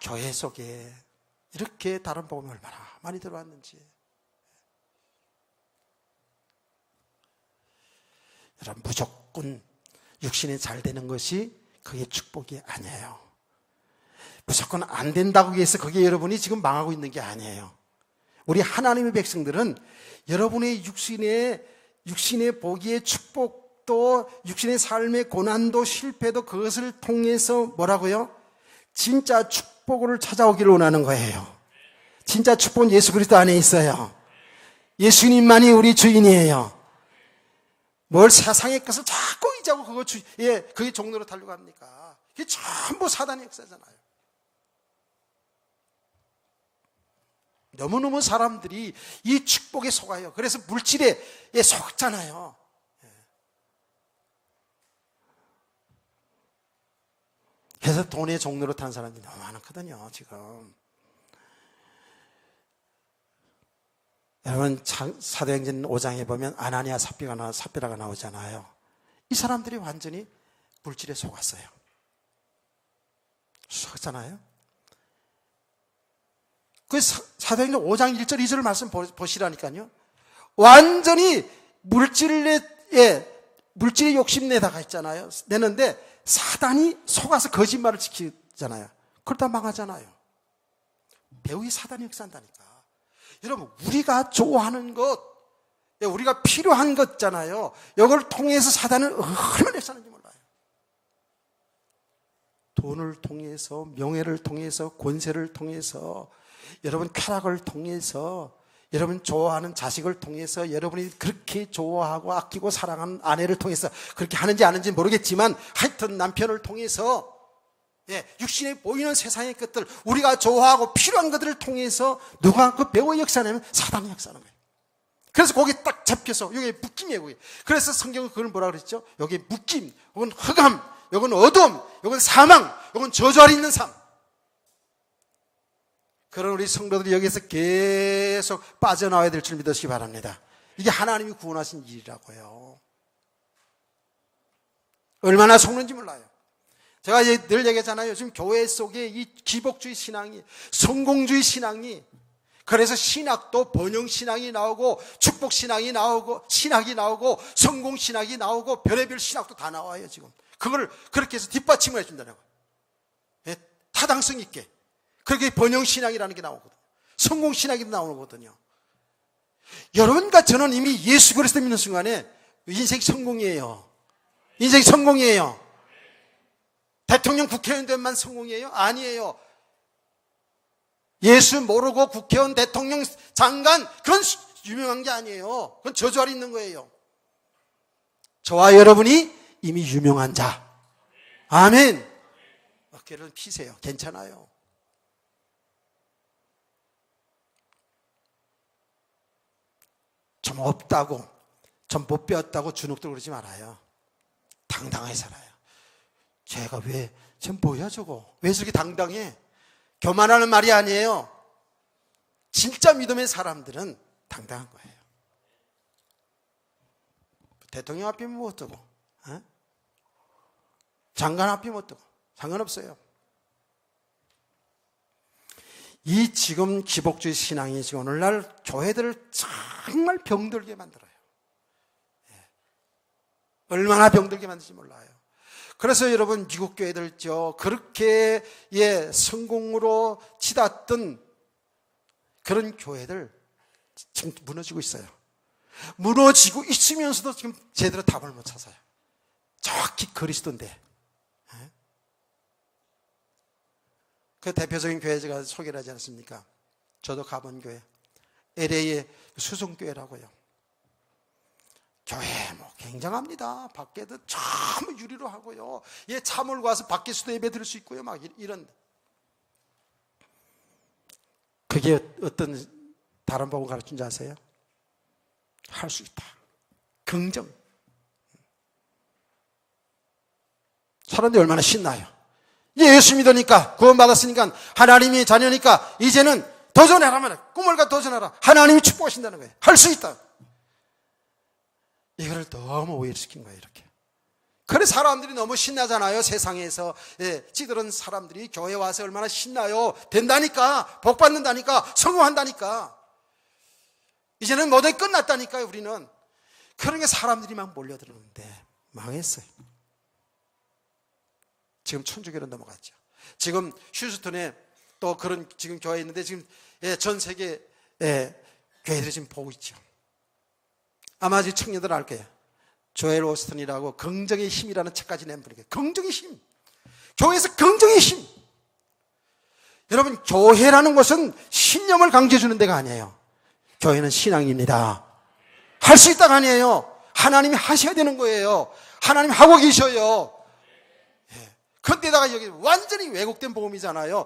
교회 속에 이렇게 다른 복음이 얼마나 많이 들어왔는지. 여러분, 무조건 육신에 잘 되는 것이 그게 축복이 아니에요. 무조건 안 된다고 해서 그게 여러분이 지금 망하고 있는 게 아니에요. 우리 하나님의 백성들은 여러분의 육신의 복의 축복도, 육신의 삶의 고난도, 실패도 그것을 통해서 뭐라고요? 진짜 축복을 찾아오기를 원하는 거예요. 진짜 축복은 예수 그리스도 안에 있어요. 예수님만이 우리 주인이에요. 뭘 세상의 것을 자꾸 이자고 그게 종로로 달려고 합니까? 그게 전부 사단의 역사잖아요. 너무너무 사람들이 이 축복에 속아요. 그래서 물질에 속잖아요. 그래서 돈의 종로로 타는 사람들이 너무 많거든요, 지금. 여러분, 사도행전 5장에 보면 아나니아 삽비라가 나오잖아요. 이 사람들이 완전히 물질에 속았어요. 속았잖아요. 그 사도행전 5장 1절 2절 말씀 보시라니까요. 완전히 물질에 욕심내다가 있잖아요. 내는데 사단이 속아서 거짓말을 지키잖아요. 그러다 망하잖아요. 배우의 사단이 역사한다니까. 여러분, 우리가 좋아하는 것, 우리가 필요한 것 있잖아요. 이걸 통해서 사단은 얼마나 역사하는지 몰라요. 돈을 통해서, 명예를 통해서, 권세를 통해서, 여러분 쾌락을 통해서, 여러분 좋아하는 자식을 통해서, 여러분이 그렇게 좋아하고 아끼고 사랑하는 아내를 통해서, 그렇게 하는지 안 하는지 모르겠지만 하여튼 남편을 통해서, 육신에 보이는 세상의 것들, 우리가 좋아하고 필요한 것들을 통해서 누가 그 배우의 역사냐면 사단이 역사하는 거예요. 그래서 거기에 딱 잡혀서 여기 묶임이에요. 거기. 그래서 성경은 그걸 뭐라 그랬죠? 여기 묶임, 이건 흑암, 이건 어둠, 이건 사망, 이건 저주 아래 있는 삶. 그런 우리 성도들이 여기서 계속 빠져나와야 될 줄 믿으시기 바랍니다. 이게 하나님이 구원하신 일이라고요. 얼마나 속는지 몰라요. 제가 늘 얘기하잖아요. 지금 교회 속에 이 기복주의 신앙이, 성공주의 신앙이, 그래서 신학도 번영신앙이 나오고, 축복신앙이 나오고, 신학이 나오고, 성공신학이 나오고, 별의별 신학도 다 나와요, 지금. 그걸 그렇게 해서 뒷받침을 해준다는 거예요. 타당성 있게. 그렇게 번영신학이라는 게 나오거든요. 성공신학이 나오거든요. 여러분과 저는 이미 예수 그리스도 믿는 순간에 인생이 성공이에요. 인생이 성공이에요. 대통령 국회의원 되면 성공이에요? 아니에요. 예수 모르고 국회의원, 대통령, 장관, 그건 유명한 게 아니에요. 그건 저주 아래 있는 거예요. 저와 여러분이 이미 유명한 자. 아멘. 어깨를 피세요. 괜찮아요. 좀 없다고, 좀 못 배웠다고 주눅들 그러지 말아요. 당당하게 살아요. 제가 쟤 뭐야 저거? 왜 저렇게 당당해? 교만하는 말이 아니에요. 진짜 믿음의 사람들은 당당한 거예요. 대통령 앞이면 뭐 어쩌고, 장관 앞이면 어쩌고, 상관없어요. 이 지금 기복주의 신앙이 지금 오늘날 교회들을 정말 병들게 만들어요. 얼마나 병들게 만들지 몰라요. 그래서 여러분 미국 교회들 그렇게 성공으로 치닫던 그런 교회들 지금 무너지고 있어요. 무너지고 있으면서도 지금 제대로 답을 못 찾아요. 정확히 그리스도인데. 그 대표적인 교회 제가 소개를 하지 않습니까? 저도 가본 교회, LA의 수성교회라고요. 교회 굉장합니다. 밖에도 참 유리로 하고요. 참을 가서 밖에서도 예배 드릴 수 있고요. 막 이런. 그게 어떤 다른 복음 가르친지 아세요? 할 수 있다. 긍정. 사람들이 얼마나 신나요. 이제 예수 믿으니까, 구원받았으니까, 하나님이 자녀니까 이제는 도전해라 말이야. 꿈을 갖고 도전하라. 하나님이 축복하신다는 거예요. 할 수 있다. 이거를 너무 오해를 시킨 거예요, 이렇게. 그래 사람들이 너무 신나잖아요. 세상에서 찌들은 사람들이 교회 와서 얼마나 신나요. 된다니까, 복 받는다니까, 성공한다니까. 이제는 모든 게 끝났다니까요. 우리는. 그러니까 사람들이 막 몰려들었는데 망했어요. 지금 천주교로 넘어갔죠. 지금 휴스턴에 또 그런 지금 교회 있는데 지금 전 세계 교회들이 지금 보고 있죠. 아마 지금 청년들 알 거예요. 조엘 오스틴이라고 긍정의 힘이라는 책까지 낸 분이에요. 긍정의 힘. 교회에서 긍정의 힘. 여러분, 교회라는 것은 신념을 강조해 주는 데가 아니에요. 교회는 신앙입니다. 할 수 있다가 아니에요. 하나님이 하셔야 되는 거예요. 하나님 하고 계셔요. 그런데다가 여기 완전히 왜곡된 복음이잖아요.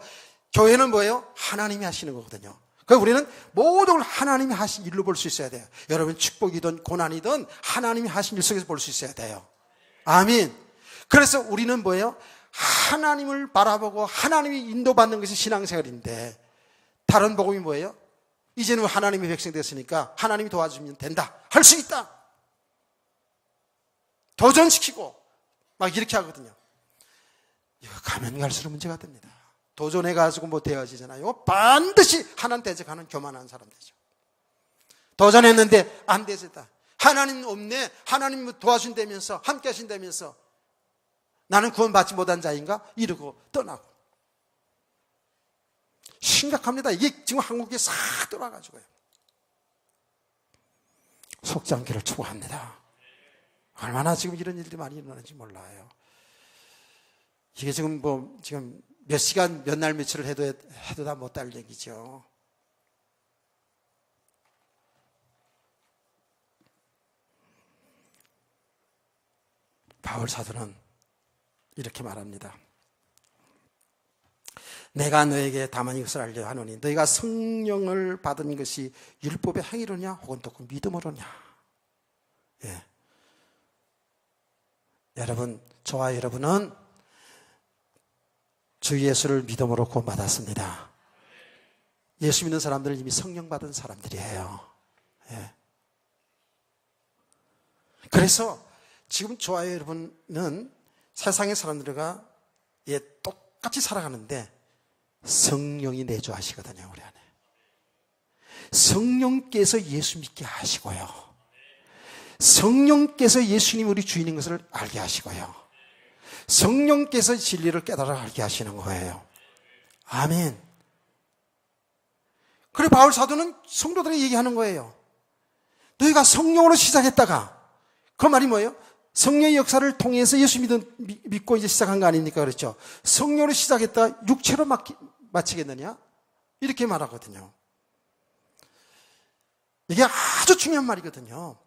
교회는 뭐예요? 하나님이 하시는 거거든요. 그러니까 우리는 모든 걸 하나님이 하신 일로 볼 수 있어야 돼요. 여러분 축복이든 고난이든 하나님이 하신 일 속에서 볼 수 있어야 돼요. 아멘. 그래서 우리는 뭐예요? 하나님을 바라보고 하나님이 인도받는 것이 신앙생활인데, 다른 복음이 뭐예요? 이제는 하나님의 백성 됐으니까 하나님이 도와주면 된다. 할 수 있다. 도전시키고 막 이렇게 하거든요. 이거 가면 갈수록 문제가 됩니다. 도전해가지고 못 되어지잖아요. 반드시 하나님 대적하는 교만한 사람 되죠. 도전했는데 안 되졌다. 하나님 없네. 하나님 도와준다면서, 함께 하신다면서 나는 구원받지 못한 자인가? 이러고 떠나고. 심각합니다. 이게 지금 한국에 싹 돌아가지고요. 속지 않기를 추구합니다. 얼마나 지금 이런 일들이 많이 일어나는지 몰라요. 이게 지금 지금 몇 시간, 몇 날, 며칠을 해도 다 못할 얘기죠. 바울 사도는 이렇게 말합니다. 내가 너에게 다만 이것을 알려 하노니 너희가 성령을 받은 것이 율법의 행위로냐 혹은 또 그 믿음으로냐. 여러분, 저와 여러분은 주 예수를 믿음으로 구원받았습니다. 예수 믿는 사람들은 이미 성령 받은 사람들이에요. 그래서 지금 저와 여러분은 세상의 사람들과 똑같이 살아가는데 성령이 내주하시거든요, 우리 안에. 성령께서 예수 믿게 하시고요. 성령께서 예수님 우리 주인인 것을 알게 하시고요. 성령께서 진리를 깨달아 알게 하시는 거예요. 아멘. 그래 바울 사도는 성도들에게 얘기하는 거예요. 너희가 성령으로 시작했다가, 그 말이 뭐예요? 성령의 역사를 통해서 예수 믿고 이제 시작한 거 아닙니까? 그렇죠? 성령으로 시작했다 육체로 마치겠느냐? 이렇게 말하거든요. 이게 아주 중요한 말이거든요.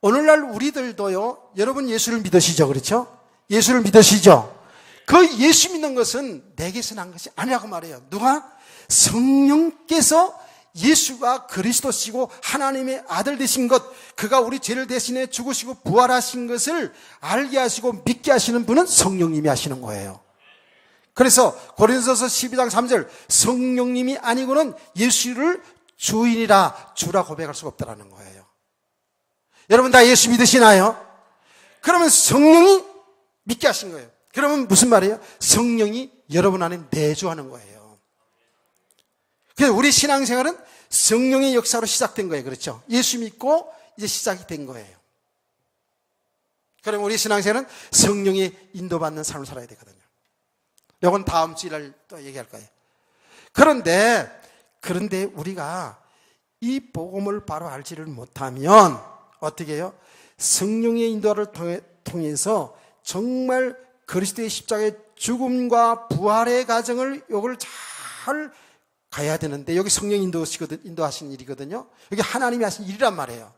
오늘날 우리들도요, 여러분 예수를 믿으시죠? 그렇죠? 예수를 믿으시죠? 그 예수 믿는 것은 내게서 난 것이 아니라고 말해요. 누가? 성령께서 예수가 그리스도시고 하나님의 아들 되신 것, 그가 우리 죄를 대신해 죽으시고 부활하신 것을 알게 하시고 믿게 하시는 분은 성령님이 하시는 거예요. 그래서 고린도서 12장 3절, 성령님이 아니고는 예수를 주인이라 주라 고백할 수가 없다는 거예요. 여러분 다 예수 믿으시나요? 그러면 성령이 믿게 하신 거예요. 그러면 무슨 말이에요? 성령이 여러분 안에 내주하는 거예요. 그래서 우리 신앙생활은 성령의 역사로 시작된 거예요. 그렇죠? 예수 믿고 이제 시작이 된 거예요. 그럼 우리 신앙생활은 성령의 인도받는 삶을 살아야 되거든요. 이건 다음 주일날 또 얘기할 거예요. 그런데 우리가 이 복음을 바로 알지를 못하면 어떻게 해요? 성령의 인도를 통해서 정말 그리스도의 십자가의 죽음과 부활의 과정을 이걸 잘 가야 되는데, 여기 성령 인도하신 일이거든요. 여기 하나님이 하신 일이란 말이에요.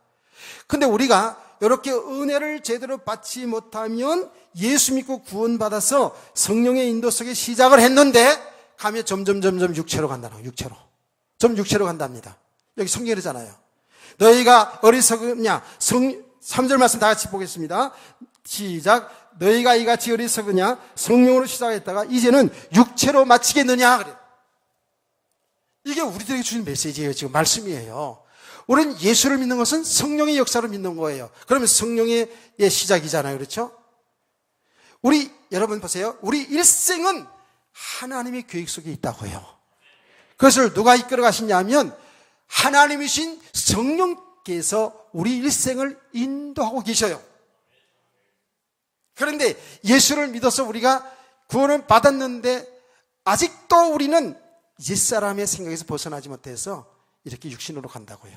근데 우리가 이렇게 은혜를 제대로 받지 못하면 예수 믿고 구원받아서 성령의 인도 속에 시작을 했는데 가면 점점 육체로 간다는 거예요. 육체로. 좀 육체로 간답니다. 여기 성경이잖아요. 너희가 어리석으냐? 3절 말씀 다 같이 보겠습니다. 시작. 너희가 이같이 어리석으냐? 성령으로 시작했다가 이제는 육체로 마치겠느냐? 그래. 이게 우리들에게 주신 메시지예요. 지금 말씀이에요. 우리는 예수를 믿는 것은 성령의 역사를 믿는 거예요. 그러면 성령의 시작이잖아요. 그렇죠? 여러분 보세요. 우리 일생은 하나님의 계획 속에 있다고요. 그것을 누가 이끌어 가시냐면 하나님이신 성령께서 우리 일생을 인도하고 계셔요. 그런데 예수를 믿어서 우리가 구원을 받았는데 아직도 우리는 옛사람의 생각에서 벗어나지 못해서 이렇게 육신으로 간다고요.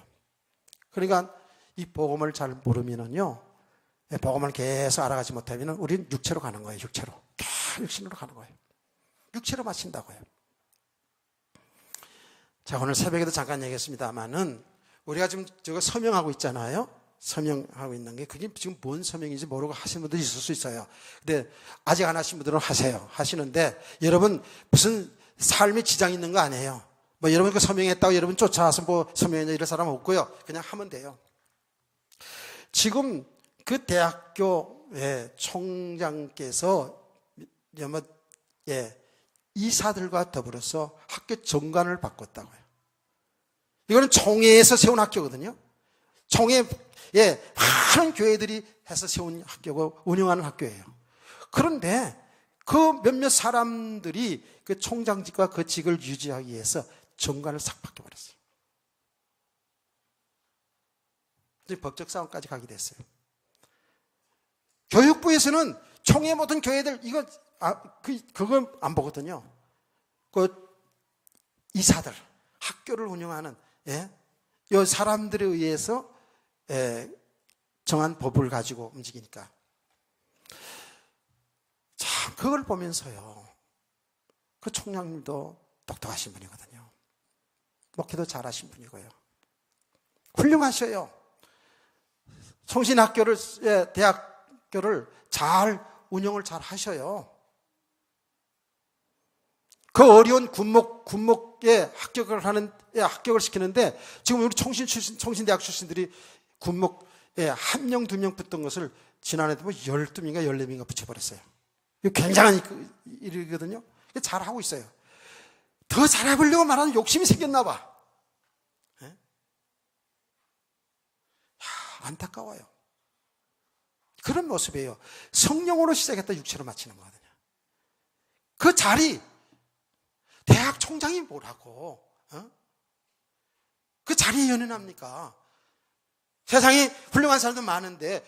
그러니까 이 복음을 잘 모르면은요, 복음을 계속 알아가지 못하면 우리는 육체로 가는 거예요. 육신으로 가는 거예요. 육체로 마친다고요. 자, 오늘 새벽에도 잠깐 얘기했습니다만은 우리가 지금 저거 서명하고 있잖아요. 서명하고 있는 게 그게 지금 뭔 서명인지 모르고 하시는 분들이 있을 수 있어요. 근데 아직 안 하신 분들은 하시는데 여러분 무슨 삶에 지장이 있는 거 아니에요. 뭐 여러분 그 서명했다고 여러분 쫓아와서 뭐 서명했냐 이럴 사람 없고요. 그냥 하면 돼요. 지금 그 대학교의 총장께서 이사들과 더불어서 학교 정관을 바꿨다고요. 이거는 총회에서 세운 학교거든요. 총회, 많은 교회들이 해서 세운 학교고 운영하는 학교예요. 그런데 그 몇몇 사람들이 그 총장직과 그 직을 유지하기 위해서 정관을 싹 바꿔버렸어요. 법적 싸움까지 가게 됐어요. 교육부에서는 총회 모든 교회들 그거 안 보거든요. 그 이사들, 학교를 운영하는 이 사람들에 의해서 정한 법을 가지고 움직이니까. 참 그걸 보면서요. 그 총장님도 똑똑하신 분이거든요. 목회도 잘하신 분이고요. 훌륭하셔요. 성신학교를 대학교를 잘 운영을 잘 하셔요. 그 어려운 군목에 합격을 시키는데 지금 우리 총신대학 출신들이 군목에 1명, 2명 붙던 것을 지난해도 뭐 12명인가 14명인가 붙여버렸어요. 이거 굉장한 일이거든요. 잘하고 있어요. 더 잘해보려고 말하는 욕심이 생겼나 봐. 안타까워요. 그런 모습이에요. 성령으로 시작했다 육체로 마치는 거거든요. 그 자리, 대학 총장이 뭐라고? 그 자리에 연연합니까? 세상에 훌륭한 사람도 많은데,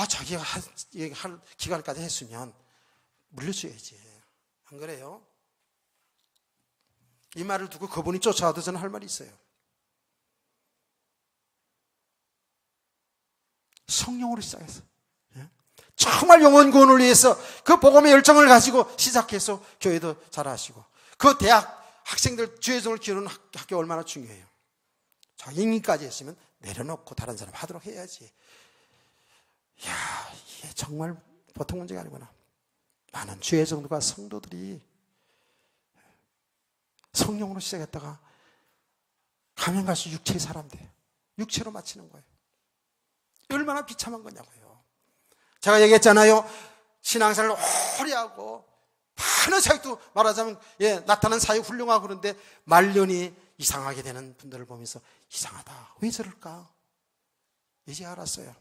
자기가 할 기간까지 했으면 물려줘야지. 안 그래요? 이 말을 두고 그분이 쫓아와도 저는 할 말이 있어요. 성령으로 시작했어. 정말 영혼 구원을 위해서 그 복음의 열정을 가지고 시작해서 교회도 잘하시고 그 대학 학생들 주의종을 기르는 학교 얼마나 중요해요. 자기 임기까지 했으면 내려놓고 다른 사람 하도록 해야지. 이야, 이게 정말 보통 문제가 아니구나. 많은 주의종들과 성도들이 성령으로 시작했다가 가면 갈수록 육체의 사람 돼. 육체로 마치는 거예요. 얼마나 비참한 거냐고요. 제가 얘기했잖아요. 신앙생활을 오래 하고 많은 사역도 말하자면 나타난 사역 훌륭하고 그런데 말년이 이상하게 되는 분들을 보면서 이상하다. 왜 저럴까? 이제 알았어요.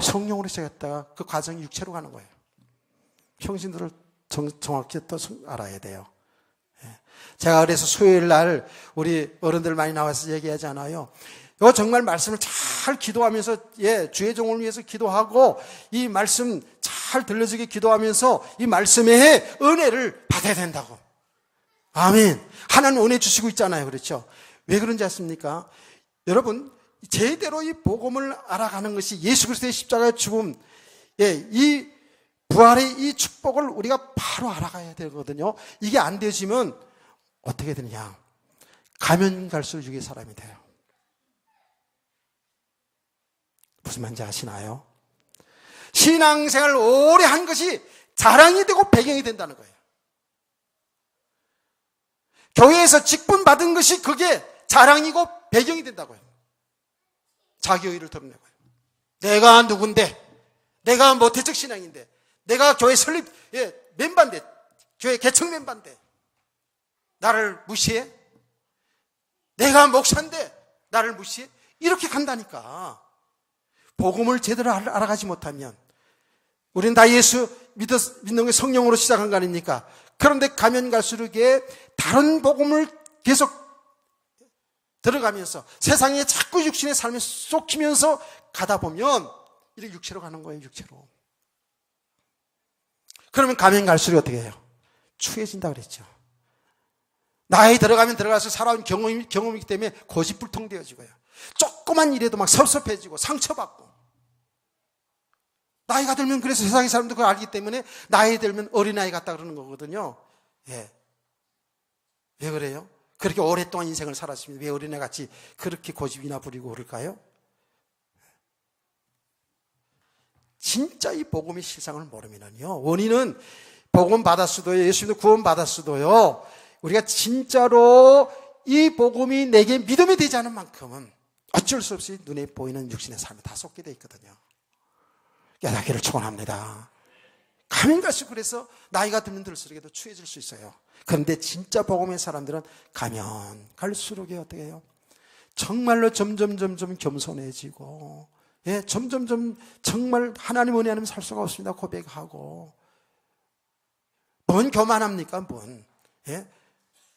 성령으로 시작했다가 그 과정이 육체로 가는 거예요. 형신들을 정확히 또 알아야 돼요. 제가 그래서 수요일 날 우리 어른들 많이 나와서 얘기하잖아요. 이거 정말 말씀을 잘 기도하면서 주의 종을 위해서 기도하고 이 말씀 잘 들려주게 기도하면서 이 말씀의 은혜를 받아야 된다고. 아멘. 하나님 은혜 주시고 있잖아요. 그렇죠? 왜 그런지 아십니까? 여러분 제대로 이 복음을 알아가는 것이 예수 그리스도의 십자가의 죽음, 이 부활의 이 축복을 우리가 바로 알아가야 되거든요. 이게 안 되지면 어떻게 되느냐? 가면 갈수록 육의 사람이 돼요. 무슨 말인지 아시나요? 신앙생활을 오래 한 것이 자랑이 되고 배경이 된다는 거예요. 교회에서 직분 받은 것이 그게 자랑이고 배경이 된다고요. 자기 의의를 드러내고요. 내가 누군데, 내가 모태적 신앙인데, 내가 교회 설립 멤버인데, 교회 개척 멤버인데 나를 무시해? 내가 목사인데 나를 무시해? 이렇게 간다니까. 복음을 제대로 알아가지 못하면, 우리는 다 예수 믿는 게 성령으로 시작한 거 아닙니까? 그런데 가면 갈수록 다른 복음을 계속 들어가면서 세상에 자꾸 육신의 삶에 쏟기면서 가다 보면 이렇게 육체로 가는 거예요. 육체로. 그러면 가면 갈수록 어떻게 해요? 추해진다 그랬죠. 나이 들어가면 들어가서 살아온 경험이기 때문에 고집불통되어지고요. 조그만 일에도 막 섭섭해지고 상처받고. 나이가 들면, 그래서 세상의 사람도 그걸 알기 때문에 나이 들면 어린아이 같다 그러는 거거든요. 예. 왜 그래요? 그렇게 오랫동안 인생을 살았으면 왜 어린애 같이 그렇게 고집이나 부리고 그럴까요? 진짜 이 복음의 실상을 모르면요, 원인은 복음 받았어도요, 예수님도 구원 받았어도요, 우리가 진짜로 이 복음이 내게 믿음이 되지 않은 만큼은 어쩔 수 없이 눈에 보이는 육신의 삶에 다 쏟게 돼 있거든요. 깨닫기를 축원합니다. 가면 갈수록 그래서 나이가 들면 들수록에도 추해질 수 있어요. 그런데 진짜 복음의 사람들은 가면 갈수록 어떻게 해요? 정말로 점점 겸손해지고, 예, 점점 정말 하나님 은혜 아니면 살 수가 없습니다 고백하고. 뭔 교만합니까? 뭔, 예?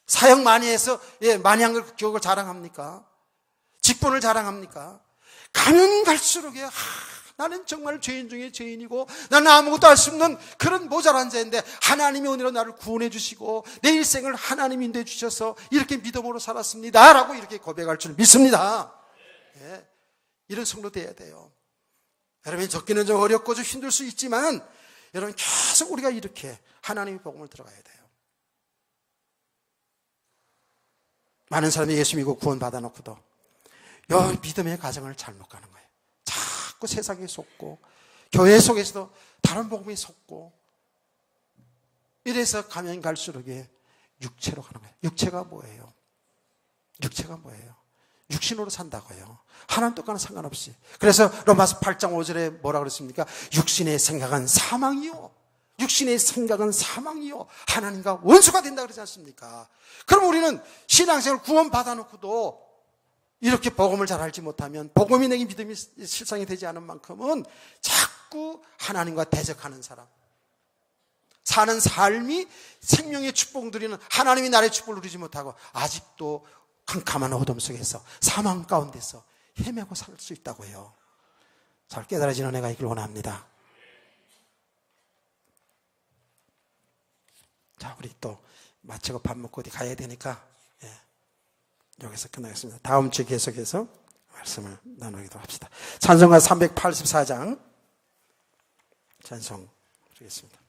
사역 많이 해서, 예, 많이 한 걸 기억을 자랑합니까? 직분을 자랑합니까? 가면 갈수록 나는 정말 죄인 중에 죄인이고 나는 아무것도 할 수 없는 그런 모자란 자인데 하나님의 은혜로 나를 구원해 주시고 내 일생을 하나님이 인도해 주셔서 이렇게 믿음으로 살았습니다 라고 이렇게 고백할 줄 믿습니다. 예, 이런 성도 돼야 돼요. 여러분, 적기는 좀 어렵고 좀 힘들 수 있지만 여러분, 계속 우리가 이렇게 하나님의 복음을 들어가야 돼요. 많은 사람이 예수 믿고 구원 받아놓고도 이 믿음의 가정을 잘못 가는 거예요. 자꾸 세상에 속고 교회 속에서도 다른 복음에 속고 이래서 가면 갈수록 육체로 가는 거예요. 육체가 뭐예요? 육체가 뭐예요? 육신으로 산다고요. 하나님 뜻과는 상관없이. 그래서 로마서 8장 5절에 뭐라 그랬습니까? 육신의 생각은 사망이요, 육신의 생각은 사망이요, 하나님과 원수가 된다 그러지 않습니까? 그럼 우리는 신앙생활 구원 받아놓고도 이렇게 복음을 잘 알지 못하면, 복음이 내게 믿음이 실상이 되지 않은 만큼은 자꾸 하나님과 대적하는 사람, 사는 삶이 생명의 축복 누리는, 하나님이 나의 축복을 누리지 못하고 아직도 캄캄한 어둠 속에서 사망 가운데서 헤매고 살 수 있다고요. 잘 깨달아지는 은혜가 있길 원합니다. 자, 우리 또 마치고 밥 먹고 어디 가야 되니까 여기서 끝나겠습니다. 다음 주에 계속해서 말씀을 나누기도 합시다. 찬송가 384장 찬송 드리겠습니다.